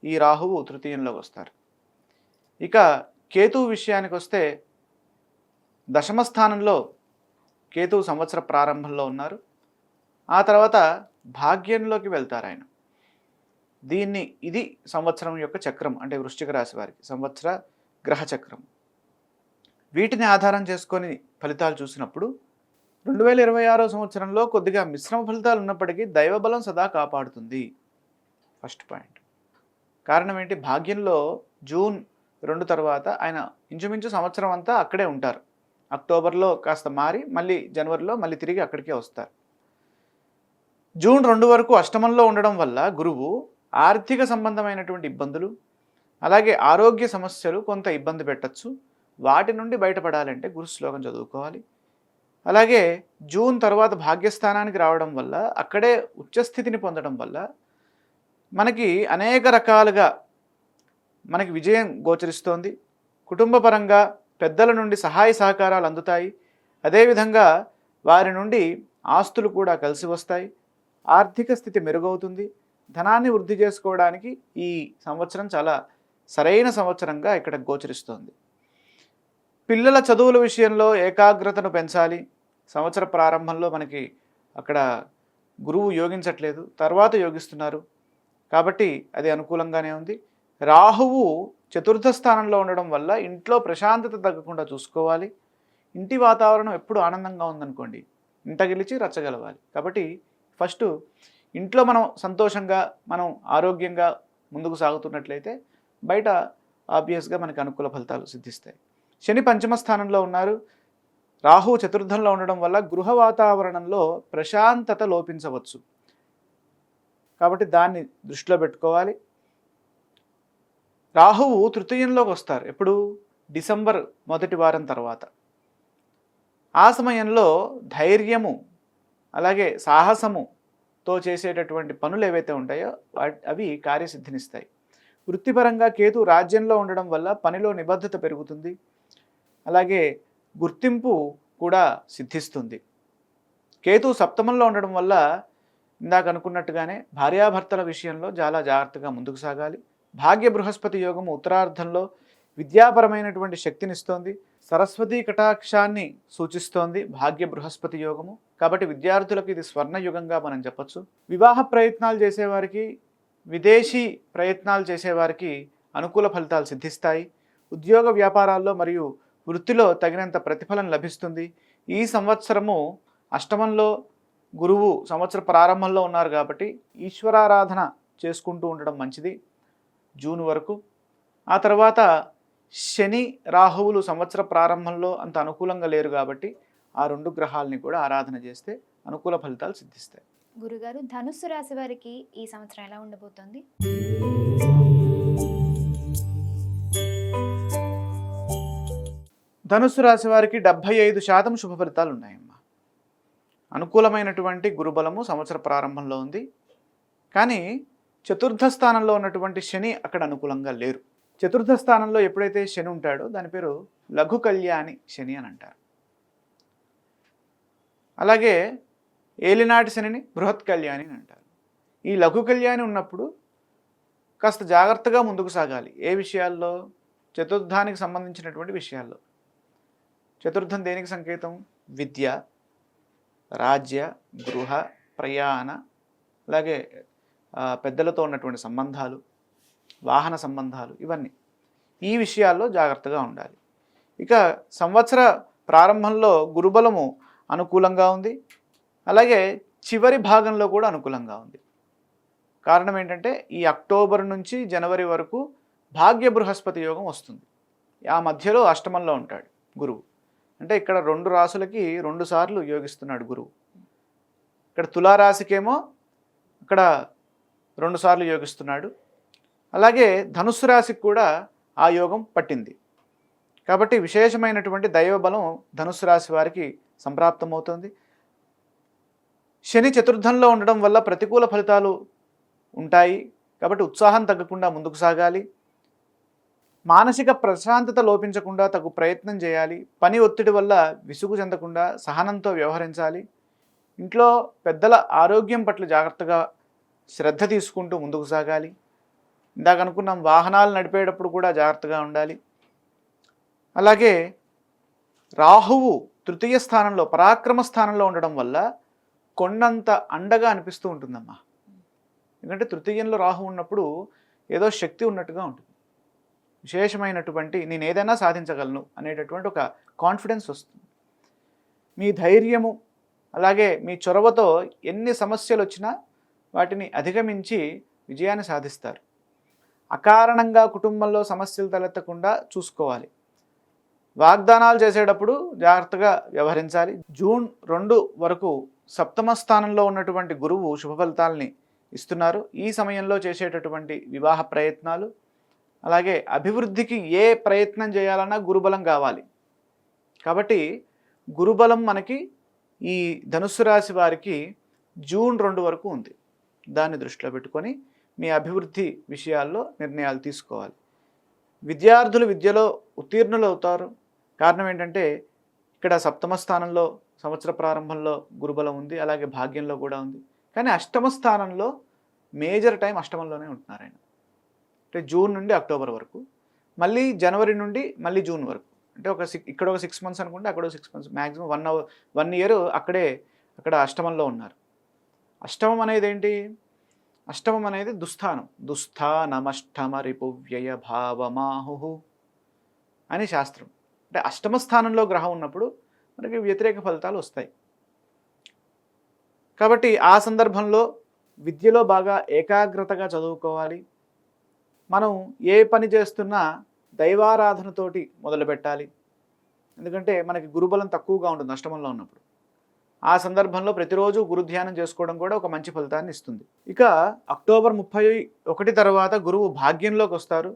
ఈ రాహువు తృతీయంలోకి వస్తారు. ఇక కేతువు విషయానికి వస్తే దశమ స్థానంలో కేతువు సంవత్సర ప్రారంభంలో ఉన్నారు. ఆ తర్వాత భాగ్యంలోకి వెళ్తారు ఆయన. ఇది సంవత్సరం యొక్క చక్రం, అంటే వృశ్చిక రాశి వారికి సంవత్సర గ్రహ చక్రం. వీటిని ఆధారం చేసుకొని ఫలితాలు చూసినప్పుడు 2026 సంవత్సరంలో కొద్దిగా మిశ్రమ ఫలితాలు ఉన్నప్పటికీ దైవబలం సదా కాపాడుతుంది. First point. కారణం ఏంటి? భాగ్యంలో జూన్ 2 తర్వాత ఆయన ఇంచుమించు సంవత్సరం అంతా అక్కడే ఉంటారు. అక్టోబర్లో కాస్త మారి మళ్ళీ జనవరిలో మళ్ళీ తిరిగి అక్కడికే వస్తారు. జూన్ 2 వరకు అష్టమంలో ఉండడం వల్ల గురువు ఆర్థిక సంబంధమైనటువంటి ఇబ్బందులు, అలాగే ఆరోగ్య సమస్యలు కొంత ఇబ్బంది పెట్టచ్చు. వాటి నుండి బయటపడాలంటే గురు శ్లోకం చదువుకోవాలి. అలాగే జూన్ తర్వాత భాగ్యస్థానానికి రావడం వల్ల అక్కడే ఉచ్చస్థితిని పొందడం వల్ల మనకి అనేక రకాలుగా మనకి విజయం గోచరిస్తోంది. కుటుంబపరంగా పెద్దల నుండి సహాయ సహకారాలు అందుతాయి. అదేవిధంగా వారి నుండి ఆస్తులు కూడా కలిసి వస్తాయి. ఆర్థిక స్థితి మెరుగవుతుంది. ధనాన్ని వృద్ధి చేసుకోవడానికి ఈ సంవత్సరం చాలా సరైన సంవత్సరంగా ఇక్కడ గోచరిస్తోంది. పిల్లల చదువుల విషయంలో ఏకాగ్రతను పెంచాలి. సంవత్సర ప్రారంభంలో మనకి అక్కడ గురువు యోగించట్లేదు, తర్వాత యోగిస్తున్నారు కాబట్టి అది అనుకూలంగానే ఉంది. రాహువు చతుర్థ స్థానంలో ఉండడం వల్ల ఇంట్లో ప్రశాంతత తగ్గకుండా చూసుకోవాలి. ఇంటి వాతావరణం ఎప్పుడు ఆనందంగా ఉందనుకోండి, ఇంట గెలిచి రచ్చగలవాలి. కాబట్టి ఫస్ట్ ఇంట్లో మనం సంతోషంగా మనం ఆరోగ్యంగా ముందుకు సాగుతున్నట్లయితే బయట ఆబ్వియస్గా మనకి అనుకూల ఫలితాలు సిద్ధిస్తాయి. శని పంచమ స్థానంలో ఉన్నారు. రాహు చతుర్థంలో ఉండడం వల్ల గృహ వాతావరణంలో ప్రశాంతత లోపించవచ్చు. కాబట్టి దాన్ని దృష్టిలో పెట్టుకోవాలి. రాహువు తృతీయంలోకి వస్తారు ఎప్పుడు? డిసెంబర్ మొదటి వారం తర్వాత. ఆ సమయంలో ధైర్యము అలాగే సాహసముతో చేసేటటువంటి పనులు ఏవైతే ఉంటాయో అవి కార్యసిద్ధినిస్తాయి. వృత్తిపరంగా కేతు రాజ్యంలో ఉండడం వల్ల పనిలో నిబద్ధత పెరుగుతుంది. అలాగే గుర్తింపు కూడా సిద్ధిస్తుంది. కేతు సప్తమంలో ఉండడం వల్ల ఇందాక అనుకున్నట్టుగానే భార్యాభర్తల విషయంలో చాలా జాగ్రత్తగా ముందుకు సాగాలి. భాగ్య బృహస్పతి యోగము ఉత్తరార్ధంలో విద్యాపరమైనటువంటి శక్తినిస్తోంది. సరస్వతీ కటాక్షాన్ని సూచిస్తోంది భాగ్య బృహస్పతి యోగము. కాబట్టి విద్యార్థులకు ఇది స్వర్ణయుగంగా మనం చెప్పచ్చు. వివాహ ప్రయత్నాలు చేసేవారికి, విదేశీ ప్రయత్నాలు చేసేవారికి అనుకూల ఫలితాలు సిద్ధిస్తాయి. ఉద్యోగ వ్యాపారాల్లో మరియు వృత్తిలో తగినంత ప్రతిఫలం లభిస్తుంది. ఈ సంవత్సరము అష్టమంలో గురువు సంవత్సర ప్రారంభంలో ఉన్నారు కాబట్టి ఈశ్వరారాధన చేసుకుంటూ ఉండడం మంచిది జూన్ వరకు. ఆ తర్వాత శని రాహువులు సంవత్సర ప్రారంభంలో అంత అనుకూలంగా లేరు కాబట్టి ఆ రెండు గ్రహాలని కూడా ఆరాధన చేస్తే అనుకూల ఫలితాలు సిద్ధిస్తాయి. గురుగారు, ధనుస్సు రాశి వారికి ఈ సంవత్సరం ఎలా ఉండబోతోంది? ధనుస్సు రాశి వారికి 75% శుభ ఫలితాలు ఉన్నాయమ్మా. అనుకూలమైనటువంటి గురుబలము సంవత్సర ప్రారంభంలో ఉంది. కానీ చతుర్థ స్థానంలో ఉన్నటువంటి శని అక్కడ అనుకూలంగా లేరు. చతుర్థ స్థానంలో ఎప్పుడైతే శని ఉంటాడో దాని పేరు లఘు కళ్యాణి శని అని అంటారు. అలాగే ఏలినాటి శనిని బృహత్ కళ్యాణి అని అంటారు. ఈ లఘు కళ్యాణి ఉన్నప్పుడు కాస్త జాగ్రత్తగా ముందుకు సాగాలి. ఏ విషయాల్లో? చతుర్థానికి సంబంధించినటువంటి విషయాల్లో. చతుర్థం దేనికి సంకేతం? విద్య, రాజ్య, గృహ, ప్రయాణ, అలాగే పెద్దలతో ఉన్నటువంటి సంబంధాలు, వాహన సంబంధాలు, ఇవన్నీ ఈ విషయాల్లో జాగ్రత్తగా ఉండాలి. ఇక సంవత్సర ప్రారంభంలో గురుబలము అనుకూలంగా ఉంది. అలాగే చివరి భాగంలో కూడా అనుకూలంగా ఉంది. కారణం ఏంటంటే ఈ అక్టోబర్ నుంచి జనవరి వరకు భాగ్య బృహస్పతి యోగం వస్తుంది. ఆ మధ్యలో అష్టమంలో ఉంటాడు గురువు. అంటే ఇక్కడ 2 రాసులకి 2 సార్లు యోగిస్తున్నాడు గురువు. ఇక్కడ తులారాశికేమో ఇక్కడ 2 సార్లు యోగిస్తున్నాడు. అలాగే ధనుస్సు రాశికి కూడా ఆ యోగం పట్టింది. కాబట్టి విశేషమైనటువంటి దైవబలం ధనుస్సు రాశి వారికి సంప్రాప్తమవుతుంది. శని చతుర్థంలో ఉండడం వల్ల ప్రతికూల ఫలితాలు ఉంటాయి. కాబట్టి ఉత్సాహం తగ్గకుండా ముందుకు సాగాలి. మానసిక ప్రశాంతత లోపించకుండా తగు ప్రయత్నం చేయాలి. పని ఒత్తిడి వల్ల విసుగు చెందకుండా సహనంతో వ్యవహరించాలి. ఇంట్లో పెద్దల ఆరోగ్యం పట్ల జాగ్రత్తగా శ్రద్ధ తీసుకుంటూ ముందుకు సాగాలి. ఇందాక అనుకున్నాం, వాహనాలు నడిపేటప్పుడు కూడా జాగ్రత్తగా ఉండాలి. అలాగే రాహువు తృతీయ స్థానంలో పరాక్రమ స్థానంలో ఉండడం వల్ల కొండంత అండగా అనిపిస్తూ ఉంటుందమ్మా. ఎందుకంటే తృతీయంలో రాహు ఉన్నప్పుడు ఏదో శక్తి ఉన్నట్టుగా ఉంటుంది. విశేషమైనటువంటి నేను ఏదైనా సాధించగలను అనేటటువంటి ఒక కాన్ఫిడెన్స్ వస్తుంది. మీ ధైర్యము అలాగే మీ చొరవతో ఎన్ని సమస్యలు వచ్చినా వాటిని అధిగమించి విజయాన్ని సాధిస్తారు. అకారణంగా కుటుంబంలో సమస్యలు తలెత్తకుండా చూసుకోవాలి. వాగ్దానాలు చేసేటప్పుడు జాగ్రత్తగా వ్యవహరించాలి. జూన్ 2 వరకు సప్తమ స్థానంలో ఉన్నటువంటి గురువు శుభ ఫలితాలని ఇస్తున్నారు. ఈ సమయంలో చేసేటటువంటి వివాహ ప్రయత్నాలు అలాగే అభివృద్ధికి ఏ ప్రయత్నం చేయాలన్నా గురుబలం కావాలి. కాబట్టి గురుబలం మనకి ఈ ధనుస్సు రాశి వారికి జూన్ 2 వరకు ఉంది. దాన్ని దృష్టిలో పెట్టుకొని మీ అభివృద్ధి విషయాల్లో నిర్ణయాలు తీసుకోవాలి. విద్యార్థులు విద్యలో ఉత్తీర్ణులు అవుతారు. కారణం ఏంటంటే ఇక్కడ సప్తమ స్థానంలో సంవత్సర ప్రారంభంలో గురుబలం ఉంది, అలాగే భాగ్యంలో కూడా ఉంది. కానీ అష్టమ స్థానంలో మేజర్ టైం అష్టమంలోనే ఉంటున్నారు ఆయన. అంటే జూన్ నుండి అక్టోబర్ వరకు, మళ్ళీ జనవరి నుండి మళ్ళీ జూన్ వరకు. అంటే ఇక్కడ ఒక 6 months అనుకుంటే అక్కడ 6 months, మ్యాక్సిమం 1 year అక్కడ అష్టమంలో ఉన్నారు. అష్టమం అనేది ఏంటి? అష్టమం అనేది దుస్థానం. దుస్థానమష్టమ రిపువ్యయ భావమాహు అని శాస్త్రం. అంటే అష్టమ స్థానంలో గ్రహం ఉన్నప్పుడు మనకి వ్యతిరేక ఫలితాలు వస్తాయి. కాబట్టి ఆ సందర్భంలో విద్యలో బాగా ఏకాగ్రతగా చదువుకోవాలి. మనం ఏ పని చేస్తున్నా దైవారాధనతోటి మొదలుపెట్టాలి. ఎందుకంటే మనకి గురుబలం తక్కువగా ఉంటుంది అష్టమంలో ఉన్నప్పుడు. ఆ సందర్భంలో ప్రతిరోజు గురు ధ్యానం చేసుకోవడం కూడా ఒక మంచి ఫలితాన్ని ఇస్తుంది. ఇక అక్టోబర్ 31 తర్వాత గురువు భాగ్యంలోకి వస్తారు.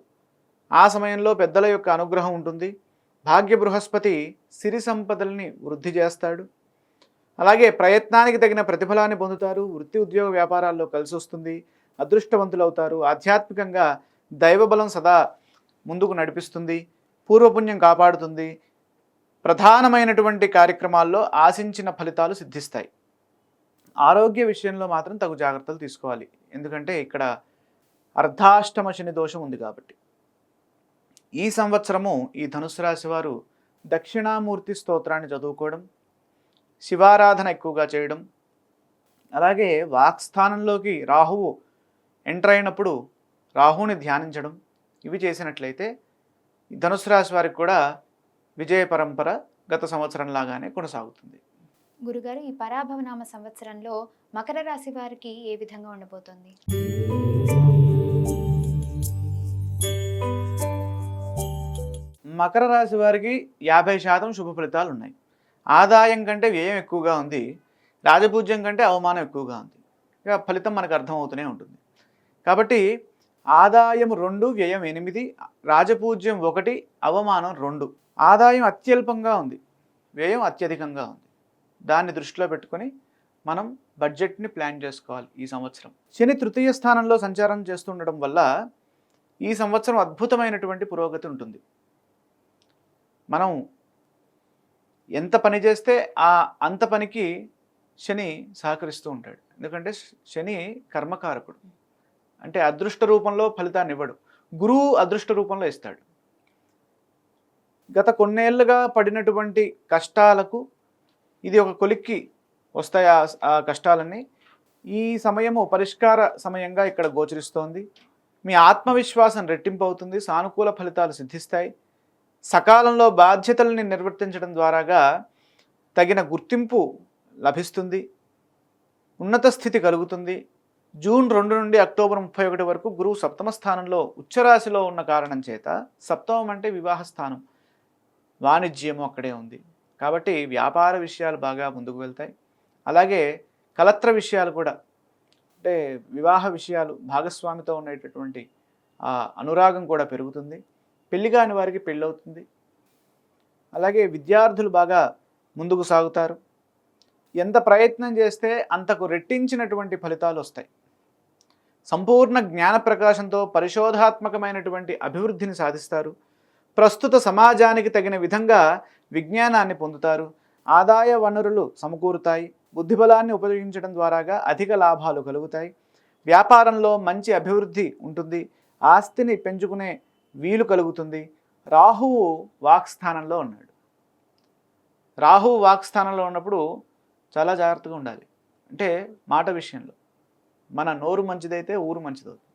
ఆ సమయంలో పెద్దల యొక్క అనుగ్రహం ఉంటుంది. భాగ్య బృహస్పతి సిరి సంపదల్ని వృద్ధి చేస్తాడు. అలాగే ప్రయత్నానికి తగిన ప్రతిఫలాన్ని పొందుతారు. వృత్తి ఉద్యోగ వ్యాపారాల్లో కలిసి వస్తుంది. అదృష్టవంతులు అవుతారు. ఆధ్యాత్మికంగా దైవబలం సదా ముందుకు నడిపిస్తుంది. పూర్వపుణ్యం కాపాడుతుంది. ప్రధానమైనటువంటి కార్యక్రమాల్లో ఆశించిన ఫలితాలు సిద్ధిస్తాయి. ఆరోగ్య విషయంలో మాత్రం తగు జాగ్రత్తలు తీసుకోవాలి. ఎందుకంటే ఇక్కడ అర్ధాష్టమ శని దోషం ఉంది కాబట్టి. ఈ సంవత్సరము ఈ ధనుస్సు రాశి వారు దక్షిణామూర్తి స్తోత్రాన్ని చదువుకోవడం, శివారాధన ఎక్కువగా చేయడం, అలాగే వాక్స్థానంలోకి రాహువు ఎంటర్ అయినప్పుడు రాహుని ధ్యానించడం, ఇవి చేసినట్లయితే ఈ ధనుస్సు రాశి వారికి కూడా విజయ పరంపర గత సంవత్సరం లాగానే కొనసాగుతుంది. గురుగారు, ఈ పరాభవనామ సంవత్సరంలో మకర రాశి వారికి ఏ విధంగా ఉండబోతోంది? మకర రాశి వారికి 50% శుభ ఫలితాలు ఉన్నాయి. ఆదాయం కంటే వ్యయం ఎక్కువగా ఉంది. రాజపూజ్యం కంటే అవమానం ఎక్కువగా ఉంది. ఇక ఫలితం మనకు అర్థమవుతూనే ఉంటుంది. కాబట్టి ఆదాయం 2, వ్యయం 8, రాజపూజ్యం 1, అవమానం 2. ఆదాయం అత్యల్పంగా ఉంది, వ్యయం అత్యధికంగా ఉంది. దాన్ని దృష్టిలో పెట్టుకొని మనం బడ్జెట్ని ప్లాన్ చేసుకోవాలి. ఈ సంవత్సరం శని తృతీయ స్థానంలో సంచారం చేస్తుండడం వల్ల ఈ సంవత్సరం అద్భుతమైనటువంటి పురోగతి ఉంటుంది. మనం ఎంత పని చేస్తే అంత పనికి శని సహకరిస్తూ ఉంటాడు. ఎందుకంటే శని కర్మకారకుడు. అంటే అదృష్ట రూపంలో ఫలితాన్ని ఇవ్వడు, గురువు అదృష్ట రూపంలో ఇస్తాడు. గత కొన్నేళ్లుగా పడినటువంటి కష్టాలకు ఇది ఒక కొలిక్కి వస్తాయి. ఆ కష్టాలన్నీ ఈ సమయము పరిష్కార సమయంగా ఇక్కడ గోచరిస్తోంది. మీ ఆత్మవిశ్వాసం రెట్టింపు అవుతుంది. సానుకూల ఫలితాలు సిద్ధిస్తాయి. సకాలంలో బాధ్యతల్ని నిర్వర్తించడం ద్వారాగా తగిన గుర్తింపు లభిస్తుంది. ఉన్నత స్థితి కలుగుతుంది. జూన్ 2 నుండి అక్టోబర్ 31 వరకు గురువు సప్తమ స్థానంలో ఉచ్చరాశిలో ఉన్న కారణం చేత, సప్తమం అంటే వివాహ స్థానం, వాణిజ్యము అక్కడే ఉంది కాబట్టి వ్యాపార విషయాలు బాగా ముందుకు వెళ్తాయి. అలాగే కలత్ర విషయాలు కూడా, అంటే వివాహ విషయాలు, భాగస్వామితో ఉండేటటువంటి అనురాగం కూడా పెరుగుతుంది. పెళ్లి కాని వారికి పెళ్ళవుతుంది. అలాగే విద్యార్థులు బాగా ముందుకు సాగుతారు. ఎంత ప్రయత్నం చేస్తే అంతకు రెట్టించినటువంటి ఫలితాలు వస్తాయి. సంపూర్ణ జ్ఞాన ప్రకాశంతో పరిశోధాత్మకమైనటువంటి అభివృద్ధిని సాధిస్తారు. ప్రస్తుత సమాజానికి తగిన విధంగా విజ్ఞానాన్ని పొందుతారు. ఆదాయ వనరులు సమకూరుతాయి. బుద్ధిబలాన్ని ఉపయోగించడం ద్వారాగా అధిక లాభాలు కలుగుతాయి. వ్యాపారంలో మంచి అభివృద్ధి ఉంటుంది. ఆస్తిని పెంచుకునే వీలు కలుగుతుంది. రాహువు వాక్స్థానంలో ఉన్నాడు. రాహువు వాక్స్థానంలో ఉన్నప్పుడు చాలా జాగ్రత్తగా ఉండాలి. అంటే మాట విషయంలో మన నోరు మంచిదైతే ఊరు మంచిదవుతుంది.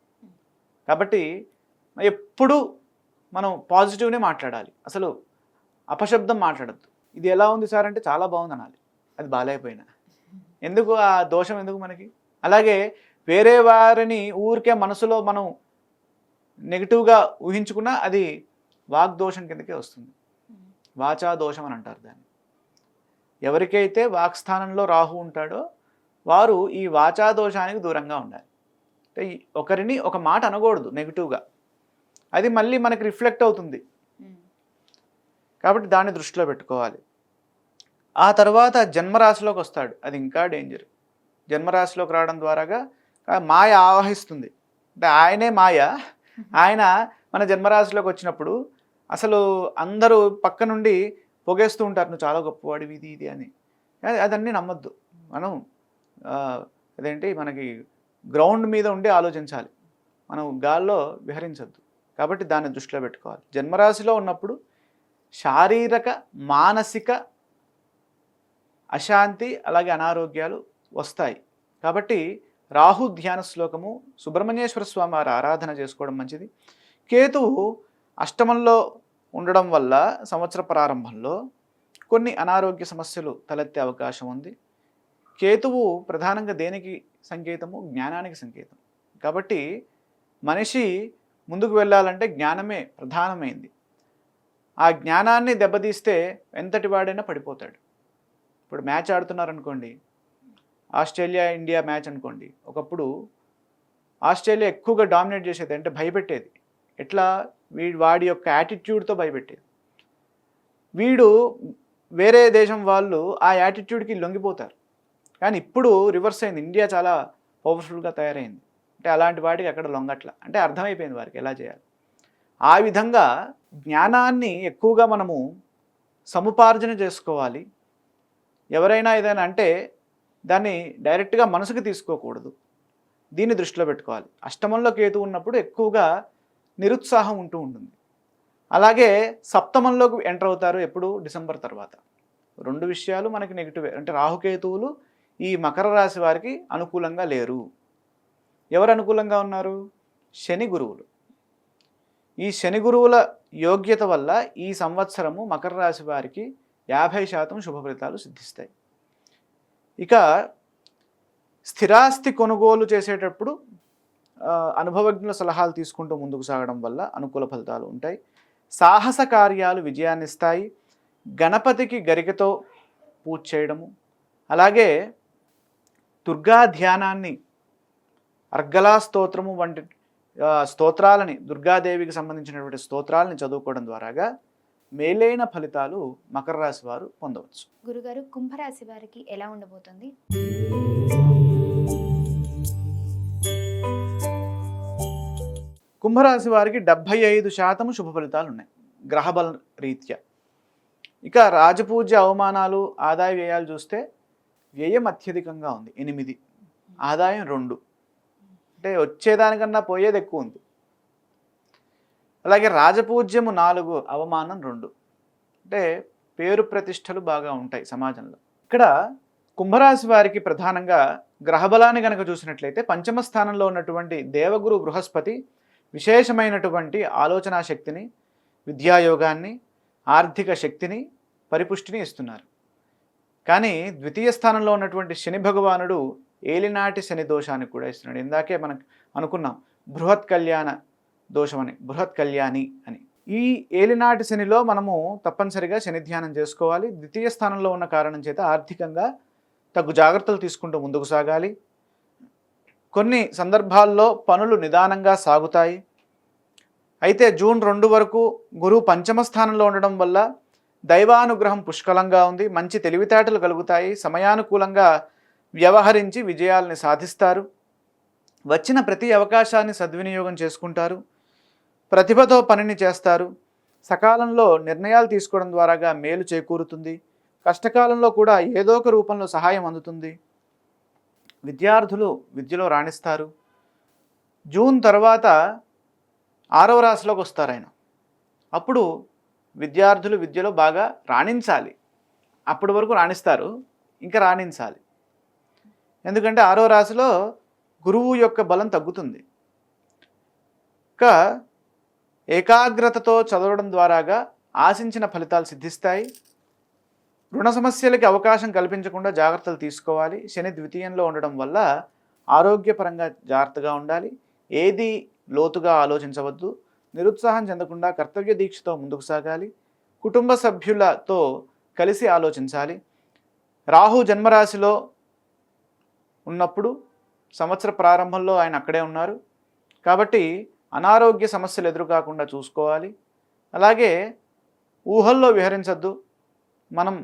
కాబట్టి ఎప్పుడూ మనం పాజిటివ్నే మాట్లాడాలి. అసలు అపశబ్దం మాట్లాడద్దు. ఇది ఎలా ఉంది సార్ అంటే చాలా బాగుంది అనాలి. అది బాగాలేకపోయినా ఎందుకు ఆ దోషం ఎందుకు మనకి? అలాగే వేరే వారిని ఊరికే మనసులో మనం నెగిటివ్గా ఊహించుకున్నా అది వాగ్దోషం కిందకే వస్తుంది. వాచా దోషం అని అంటారు దాన్ని. ఎవరికైతే వాక్స్థానంలో రాహు ఉంటాడో వారు ఈ వాచా దోషానికి దూరంగా ఉండాలి. అంటే ఒకరిని ఒక మాట అనకూడదు నెగిటివ్గా, అది మళ్ళీ మనకి రిఫ్లెక్ట్ అవుతుంది. కాబట్టి దాన్ని దృష్టిలో పెట్టుకోవాలి. ఆ తర్వాత జన్మరాశిలోకి వస్తాడు, అది ఇంకా డేంజర్. జన్మరాశిలోకి రావడం ద్వారాగా మాయ ఆవహిస్తుంది. అంటే ఆయనే మాయ. ఆయన మన జన్మరాశిలోకి వచ్చినప్పుడు అసలు అందరూ పక్క నుండి పొగేస్తూ ఉంటారు, నువ్వు చాలా గొప్పవాడివి ఇది ఇది అని. అదన్నీ నమ్మొద్దు. మనం అదేంటి మనకి గ్రౌండ్ మీద ఉండి ఆలోచించాలి, మనం గాల్లో విహరించద్దు. కాబట్టి దాన్ని దృష్టిలో పెట్టుకోవాలి. జన్మరాశిలో ఉన్నప్పుడు శారీరక మానసిక అశాంతి అలాగే అనారోగ్యాలు వస్తాయి. కాబట్టి రాహు ధ్యాన శ్లోకము, సుబ్రహ్మణ్యేశ్వర స్వామి వారి ఆరాధన చేసుకోవడం మంచిది. కేతువు అష్టమంలో ఉండడం వల్ల సంవత్సర ప్రారంభంలో కొన్ని అనారోగ్య సమస్యలు తలెత్తే అవకాశం ఉంది. కేతువు ప్రధానంగా దేనికి సంకేతము? జ్ఞానానికి సంకేతం. కాబట్టి మనిషి ముందుకు వెళ్ళాలంటే జ్ఞానమే ప్రధానమైంది. ఆ జ్ఞానాన్ని దెబ్బతీస్తే ఎంతటి వాడైనా పడిపోతాడు. ఇప్పుడు మ్యాచ్ ఆడుతున్నారనుకోండి, ఆస్ట్రేలియా ఇండియా మ్యాచ్ అనుకోండి, ఒకప్పుడు ఆస్ట్రేలియా ఎక్కువగా డామినేట్ చేసేది, అంటే భయపెట్టేది. ఎట్లా? వాడి యొక్క యాటిట్యూడ్తో భయపెట్టేది. వీడు వేరే దేశం వాళ్ళు ఆ యాటిట్యూడ్కి లొంగిపోతారు. కానీ ఇప్పుడు రివర్స్ అయింది, ఇండియా చాలా పవర్ఫుల్గా తయారైంది. అంటే అలాంటి వాటికి అక్కడ లొంగట్ల, అంటే అర్థమైపోయింది వారికి ఎలా చేయాలి. ఆ విధంగా జ్ఞానాన్ని ఎక్కువగా మనము సముపార్జన చేసుకోవాలి. ఎవరైనా ఏదైనా అంటే దాన్ని డైరెక్ట్గా మనసుకు తీసుకోకూడదు, దీన్ని దృష్టిలో పెట్టుకోవాలి. అష్టమంలో కేతు ఉన్నప్పుడు ఎక్కువగా నిరుత్సాహం ఉంటూ ఉంటుంది. అలాగే సప్తమంలోకి ఎంటర్ అవుతారు ఎప్పుడు? డిసెంబర్ తర్వాత. రెండు విషయాలు మనకి నెగిటివే. అంటే రాహుకేతువులు ఈ మకర రాశి వారికి అనుకూలంగా లేరు. ఎవరు అనుకూలంగా ఉన్నారు? శని గురువులు. ఈ శని గురువుల యోగ్యత వల్ల ఈ సంవత్సరము మకర రాశి వారికి 50% శుభ ఫలితాలు సిద్ధిస్తాయి. ఇక స్థిరాస్తి కొనుగోలు చేసేటప్పుడు అనుభవజ్ఞుల సలహాలు తీసుకుంటూ ముందుకు సాగడం వల్ల అనుకూల ఫలితాలు ఉంటాయి. సాహస కార్యాలు విజయాన్నిస్తాయి. గణపతికి గరికతో పూజ చేయడము, అలాగే దుర్గా ధ్యానాన్ని, అర్గలా స్తోత్రము వంటి స్తోత్రాలని, దుర్గాదేవికి సంబంధించినటువంటి స్తోత్రాలని చదువుకోవడం ద్వారాగా మేలైన ఫలితాలు మకర రాశి వారు పొందవచ్చు. గురుగారు, కుంభరాశి వారికి ఎలా ఉండబోతుంది? కుంభరాశి వారికి 75% శుభ ఫలితాలు ఉన్నాయి గ్రహబల రీత్యా. ఇక రాజపూజ్య అవమానాలు, ఆదాయ వ్యయాలు చూస్తే వ్యయం అత్యధికంగా ఉంది 8, ఆదాయం 2. అంటే వచ్చేదానికన్నా పోయేది ఎక్కువ ఉంది. అలాగే రాజపూజ్యము 4, అవమానం 2. అంటే పేరు ప్రతిష్టలు బాగా ఉంటాయి సమాజంలో. ఇక్కడ కుంభరాశి వారికి ప్రధానంగా గ్రహబలాన్ని కనుక చూసినట్లయితే పంచమ స్థానంలో ఉన్నటువంటి దేవగురు బృహస్పతి విశేషమైనటువంటి ఆలోచనా శక్తిని, విద్యాయోగాన్ని, ఆర్థిక శక్తిని, పరిపుష్టిని ఇస్తున్నారు. కానీ ద్వితీయ స్థానంలో ఉన్నటువంటి శని భగవానుడు ఏలినాటి శని దోషాన్ని కూడా ఇస్తున్నాడు. ఇందాకే మనం అనుకున్నాం బృహత్ కళ్యాణ దోషం అని, బృహత్ కళ్యాణి అని. ఈ ఏలినాటి శనిలో మనము తప్పనిసరిగా శని ధ్యానం చేసుకోవాలి. ద్వితీయ స్థానంలో ఉన్న కారణం చేత ఆర్థికంగా తగు జాగ్రత్తలు తీసుకుంటూ ముందుకు సాగాలి. కొన్ని సందర్భాల్లో పనులు నిదానంగా సాగుతాయి. అయితే జూన్ 2 వరకు గురువు పంచమ స్థానంలో ఉండడం వల్ల దైవానుగ్రహం పుష్కలంగా ఉంది. మంచి తెలివితేటలు కలుగుతాయి. సమయానుకూలంగా వ్యవహరించి విజయాల్ని సాధిస్తారు. వచ్చిన ప్రతి అవకాశాన్ని సద్వినియోగం చేసుకుంటారు, ప్రతిభతో పనిని చేస్తారు, సకాలంలో నిర్ణయాలు తీసుకోవడం ద్వారాగా మేలు చేకూరుతుంది, కష్టకాలంలో కూడా ఏదో ఒక రూపంలో సహాయం అందుతుంది, విద్యార్థులు విద్యలో రాణిస్తారు. జూన్ తర్వాత 6వ రాశిలోకి వస్తారు ఆయన. అప్పుడు విద్యార్థులు విద్యలో బాగా రాణించాలి. అప్పటి వరకు రాణిస్తారు, ఇంకా రాణించాలి. ఎందుకంటే 6వ రాశిలో గురువు యొక్క బలం తగ్గుతుంది. ఇంకా ఏకాగ్రతతో చదవడం ద్వారాగా ఆశించిన ఫలితాలు సిద్ధిస్తాయి. రుణ సమస్యలకి అవకాశం కల్పించకుండా జాగ్రత్తలు తీసుకోవాలి. శని ద్వితీయంలో ఉండడం వల్ల ఆరోగ్యపరంగా జాగ్రత్తగా ఉండాలి. ఏది లోతుగా ఆలోచించవద్దు. నిరుత్సాహం చెందకుండా కర్తవ్య దీక్షతో ముందుకు సాగాలి. కుటుంబ సభ్యులతో కలిసి ఆలోచించాలి. రాహు జన్మరాశిలో ఉన్నప్పుడు సంవత్సర ప్రారంభంలో ఆయన అక్కడే ఉన్నారు కాబట్టి అనారోగ్య సమస్యలు ఎదురుకాకుండా చూసుకోవాలి. అలాగే ఊహల్లో విహరించద్దు. మనం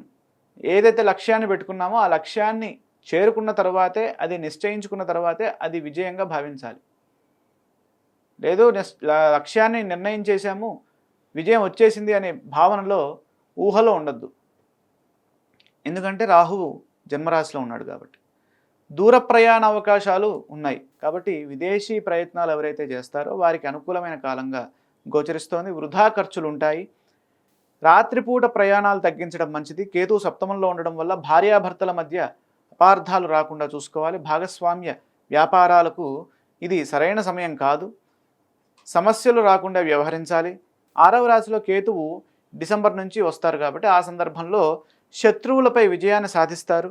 ఏదైతే లక్ష్యాన్ని పెట్టుకున్నామో ఆ లక్ష్యాన్ని చేరుకున్న తర్వాతే, అది నిశ్చయించుకున్న తర్వాతే అది విజయంగా భావించాలి. లేదు లక్ష్యాన్ని నిర్ణయించేశాము, విజయం వచ్చేసింది అనే భావనలో ఊహలో ఉండద్దు. ఎందుకంటే రాహువు జన్మరాశిలో ఉన్నాడు కాబట్టి. దూర ప్రయాణ అవకాశాలు ఉన్నాయి కాబట్టి విదేశీ ప్రయత్నాలు ఎవరైతే చేస్తారో వారికి అనుకూలమైన కాలంగా గోచరిస్తోంది. వృధా ఖర్చులు ఉంటాయి. రాత్రిపూట ప్రయాణాలు తగ్గించడం మంచిది. కేతు సప్తమంలో ఉండడం వల్ల భార్యాభర్తల మధ్య అపార్థాలు రాకుండా చూసుకోవాలి. భాగస్వామ్య వ్యాపారాలకు ఇది సరైన సమయం కాదు. సమస్యలు రాకుండా వ్యవహరించాలి. 6వ రాశిలో కేతువు డిసెంబర్ నుంచి వస్తారు కాబట్టి ఆ సందర్భంలో శత్రువులపై విజయాన్ని సాధిస్తారు.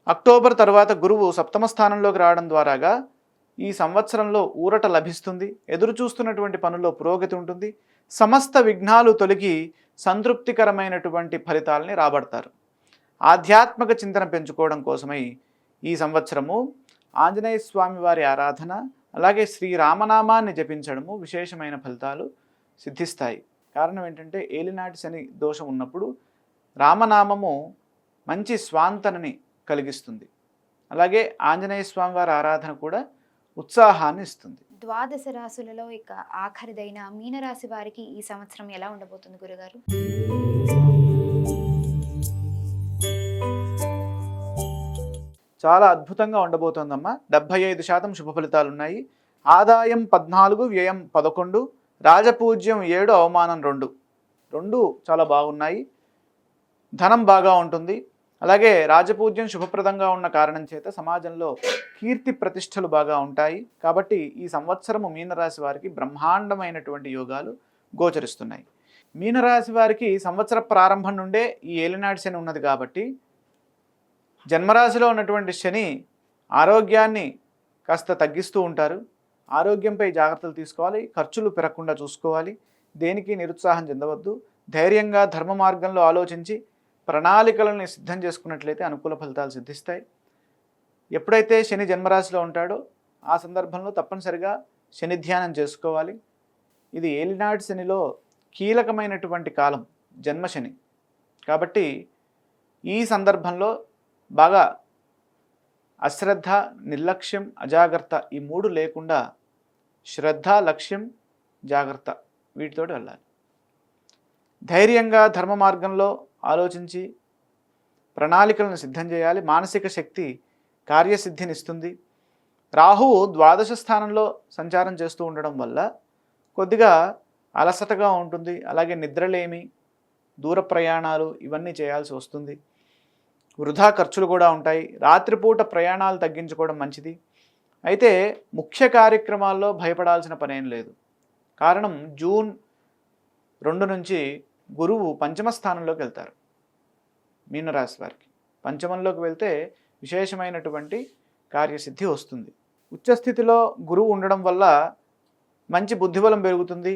అక్టోబర్ తర్వాత గురువు సప్తమ స్థానంలోకి రావడం ద్వారాగా ఈ సంవత్సరంలో ఊరట లభిస్తుంది. ఎదురు చూస్తున్నటువంటి పనుల్లో పురోగతి ఉంటుంది. సమస్త విఘ్నాలు తొలగి సంతృప్తికరమైనటువంటి ఫలితాలని రాబడతారు. ఆధ్యాత్మిక చింతన పెంచుకోవడం కోసమై ఈ సంవత్సరము ఆంజనేయ స్వామి వారి ఆరాధన, అలాగే శ్రీరామనామాన్ని జపించడము విశేషమైన ఫలితాలు సిద్ధిస్తాయి. కారణం ఏంటంటే ఏలినాటి శని దోషం ఉన్నప్పుడు రామనామము మంచి స్వాంతనని కలిగిస్తుంది. అలాగే ఆంజనేయ స్వామి వారి ఆరాధన కూడా ఉత్సాహాన్ని ఇస్తుంది. ద్వాదశ రాశులలో ఇక ఆఖరిదైన మీనరాశి వారికి ఈ సంవత్సరం ఎలా ఉండబోతుంది గురుగారు? చాలా అద్భుతంగా ఉండబోతోందమ్మా. 75% శుభ ఫలితాలు ఉన్నాయి. ఆదాయం 14, వ్యయం 11, రాజపూజ్యం 7, అవమానం 2 చాలా బాగున్నాయి. ధనం బాగా ఉంటుంది. అలాగే రాజపూజ్యం శుభప్రదంగా ఉన్న కారణం చేత సమాజంలో కీర్తి ప్రతిష్టలు బాగా ఉంటాయి. కాబట్టి ఈ సంవత్సరము మీనరాశి వారికి బ్రహ్మాండమైనటువంటి యోగాలు గోచరిస్తున్నాయి. మీనరాశి వారికి సంవత్సర ప్రారంభం నుండే ఈ ఏలినాటి శని ఉన్నది కాబట్టి జన్మరాశిలో ఉన్నటువంటి శని ఆరోగ్యాన్ని కాస్త తగ్గిస్తూ ఉంటారు. ఆరోగ్యంపై జాగ్రత్తలు తీసుకోవాలి. ఖర్చులు పెరగకుండా చూసుకోవాలి. దేనికి నిరుత్సాహం చెందవద్దు. ధైర్యంగా ధర్మ మార్గంలో ఆలోచించి ప్రణాళికలను సిద్ధం చేసుకున్నట్లయితే అనుకూల ఫలితాలు సిద్ధిస్తాయి. ఎప్పుడైతే శని జన్మరాశిలో ఉంటాడో ఆ సందర్భంలో తప్పనిసరిగా శని ధ్యానం చేసుకోవాలి. ఇది ఏలినాటి శనిలో కీలకమైనటువంటి కాలం, జన్మశని. కాబట్టి ఈ సందర్భంలో బాగా అశ్రద్ధ, నిర్లక్ష్యం, అజాగ్రత్త ఈ 3 లేకుండా శ్రద్ధ, లక్ష్యం, జాగ్రత్త వీటితోటి వెళ్ళాలి. ధైర్యంగా ధర్మ మార్గంలో ఆలోచించి ప్రణాళికలను సిద్ధం చేయాలి. మానసిక శక్తి కార్యసిద్ధినిస్తుంది. రాహువు ద్వాదశ స్థానంలో సంచారం చేస్తూ ఉండడం వల్ల కొద్దిగా అలసటగా ఉంటుంది. అలాగే నిద్రలేమి, దూర ప్రయాణాలు ఇవన్నీ చేయాల్సి వస్తుంది. వృధా ఖర్చులు కూడా ఉంటాయి. రాత్రిపూట ప్రయాణాలు తగ్గించుకోవడం మంచిది. అయితే ముఖ్య కార్యక్రమాల్లో భయపడాల్సిన పనేం లేదు. కారణం జూన్ 2 నుంచి గురువు పంచమ స్థానంలోకి వెళ్తారు. మీనరాశి వారికి పంచమంలోకి వెళ్తే విశేషమైనటువంటి కార్యసిద్ధి వస్తుంది. ఉచ్చస్థితిలో గురువు ఉండడం వల్ల మంచి బుద్ధిబలం పెరుగుతుంది.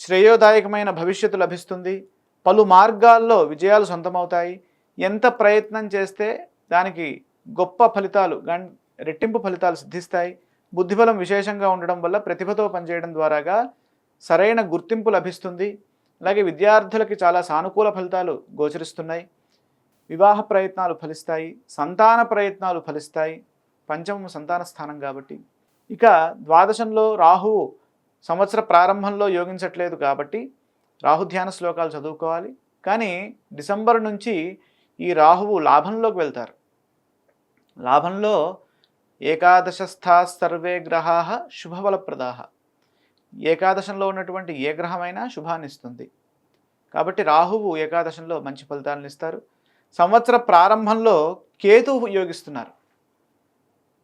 శ్రేయోదాయకమైన భవిష్యత్తు లభిస్తుంది. పలు మార్గాల్లో విజయాలు సొంతమవుతాయి. ఎంత ప్రయత్నం చేస్తే దానికి గొప్ప ఫలితాలు, రెట్టింపు ఫలితాలు సిద్ధిస్తాయి. బుద్ధిబలం విశేషంగా ఉండడం వల్ల ప్రతిభతో పనిచేయడం ద్వారాగా సరైన గుర్తింపు లభిస్తుంది. అలాగే విద్యార్థులకి చాలా సానుకూల ఫలితాలు గోచరిస్తున్నాయి. వివాహ ప్రయత్నాలు ఫలిస్తాయి. సంతాన ప్రయత్నాలు ఫలిస్తాయి. పంచమము సంతాన స్థానం కాబట్టి ఇక ద్వాదశంలో రాహువు సంవత్సర ప్రారంభంలో యోగించట్లేదు కాబట్టి రాహు ధ్యాన శ్లోకాలు చదువుకోవాలి. కానీ డిసెంబర్ నుంచి ఈ రాహువు లాభంలోకి వెళ్తారు. లాభంలో ఏకాదశస్థా సర్వే గ్రహా శుభఫలప్రదా. ఏకాదశంలో ఉన్నటువంటి ఏ గ్రహమైనా శుభాన్ని ఇస్తుంది. కాబట్టి రాహువు ఏకాదశంలో మంచి ఫలితాలను ఇస్తారు. సంవత్సర ప్రారంభంలో కేతువు యోగిస్తున్నారు.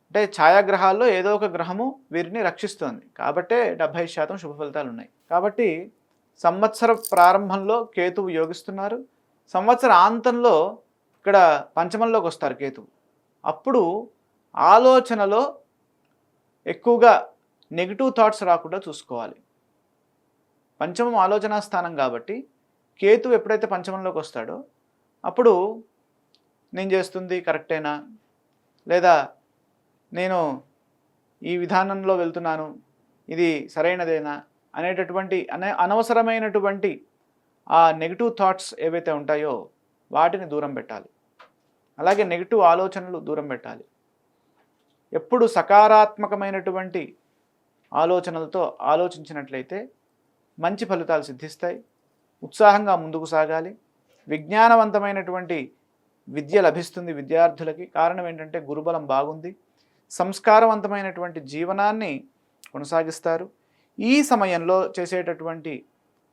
అంటే ఛాయాగ్రహాల్లో ఏదో ఒక గ్రహము వీరిని రక్షిస్తుంది. కాబట్టే 70% శుభ ఫలితాలు ఉన్నాయి. కాబట్టి సంవత్సర ప్రారంభంలో కేతువు యోగిస్తున్నారు. సంవత్సర ఆంతంలో ఇక్కడ పంచమంలోకి వస్తారు కేతువు. అప్పుడు ఆలోచనలో ఎక్కువగా నెగిటివ్ థాట్స్ రాకుండా చూసుకోవాలి. పంచమం ఆలోచనా స్థానం కాబట్టి కేతువు ఎప్పుడైతే పంచమంలోకి వస్తాడో అప్పుడు నేను చేస్తుంది కరెక్టేనా, లేదా నేను ఈ విధానంలో వెళ్తున్నాను, ఇది సరైనదేనా అనేటటువంటి అనవసరమైనటువంటి ఆ నెగిటివ్ థాట్స్ ఏవైతే ఉంటాయో వాటిని దూరం పెట్టాలి. అలాగే నెగిటివ్ ఆలోచనలు దూరం పెట్టాలి. ఎప్పుడు సకారాత్మకమైనటువంటి ఆలోచనలతో ఆలోచించినట్లయితే మంచి ఫలితాలు సిద్ధిస్తాయి. ఉత్సాహంగా ముందుకు సాగాలి. విజ్ఞానవంతమైనటువంటి విద్య లభిస్తుంది విద్యార్థులకి. కారణం ఏంటంటే గురుబలం బాగుంది. సంస్కారవంతమైనటువంటి జీవనాన్ని కొనసాగిస్తారు. ఈ సమయంలో చేసేటటువంటి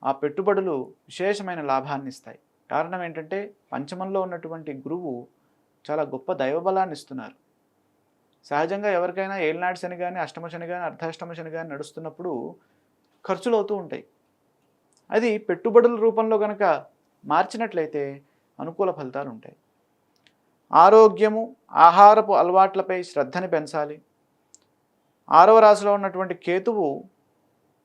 ఆ పెట్టుబడులు విశేషమైన లాభాన్ని ఇస్తాయి. కారణం ఏంటంటే పంచమంలో ఉన్నటువంటి గురువు చాలా గొప్ప దైవబలాన్ని ఇస్తున్నారు. సహజంగా ఎవరికైనా ఏలినాటి శని కానీ, అష్టమ శని కానీ, అర్ధాష్టమ శని కానీ నడుస్తున్నప్పుడు ఖర్చులు అవుతూ ఉంటాయి. అది పెట్టుబడుల రూపంలో కనుక మార్చినట్లయితే అనుకూల ఫలితాలు ఉంటాయి. ఆరోగ్యము, ఆహారపు అలవాట్లపై శ్రద్ధని పెంచాలి. 6వ రాశిలో ఉన్నటువంటి కేతువు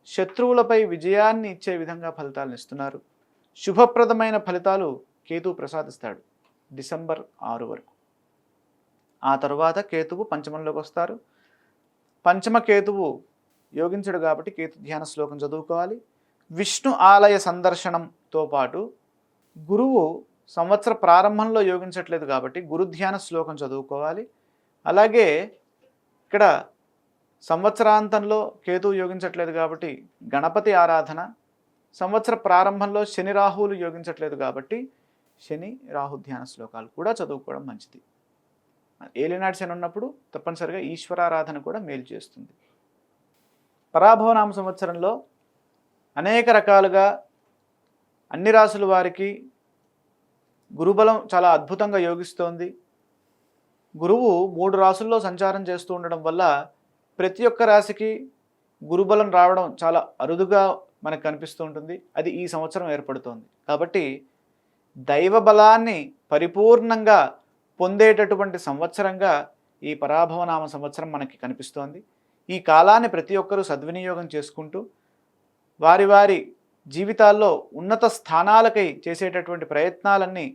శత్రువులపై విజయాన్ని ఇచ్చే విధంగా ఫలితాలను ఇస్తున్నారు. శుభప్రదమైన ఫలితాలు కేతువు ప్రసాదిస్తాడు డిసెంబర్ 6 వరకు. ఆ తరువాత కేతువు పంచమంలోకి వస్తారు. పంచమ కేతువు యోగించడు కాబట్టి కేతు ధ్యాన శ్లోకం చదువుకోవాలి. విష్ణు ఆలయ సందర్శనంతో పాటు గురువు సంవత్సర ప్రారంభంలో యోగించట్లేదు కాబట్టి గురుధ్యాన శ్లోకం చదువుకోవాలి. అలాగే ఇక్కడ సంవత్సరాంతంలో కేతువు యోగించట్లేదు కాబట్టి గణపతి ఆరాధన, సంవత్సర ప్రారంభంలో శని రాహువులు యోగించట్లేదు కాబట్టి శని రాహు ధ్యాన శ్లోకాలు కూడా చదువుకోవడం మంచిది. ఏలినాటి శని ఉన్నప్పుడు తప్పనిసరిగా ఈశ్వరారాధన కూడా మేలు చేస్తుంది. పరాభవనామ సంవత్సరంలో అనేక రకాలుగా అన్ని రాసుల వారికి గురుబలం చాలా అద్భుతంగా యోగిస్తోంది. గురువు 3 రాసుల్లో సంచారం చేస్తూ ఉండడం వల్ల ప్రతి ఒక్క రాశికి గురుబలం రావడం చాలా అరుదుగా మనకు కనిపిస్తూ ఉంటుంది. అది ఈ సంవత్సరం ఏర్పడుతోంది. కాబట్టి దైవ బలాన్ని పరిపూర్ణంగా పొందేటటువంటి సంవత్సరంగా ఈ పరాభవనామ సంవత్సరం మనకి కనిపిస్తోంది. ఈ కాలాన్ని ప్రతి ఒక్కరూ సద్వినియోగం చేసుకుంటూ వారి వారి జీవితాల్లో ఉన్నత స్థానాలకై చేసేటటువంటి ప్రయత్నాలన్నీ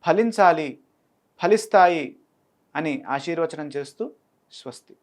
ఫలించాలి, ఫలిస్తాయి అని ఆశీర్వచనం చేస్తూ స్వస్తి.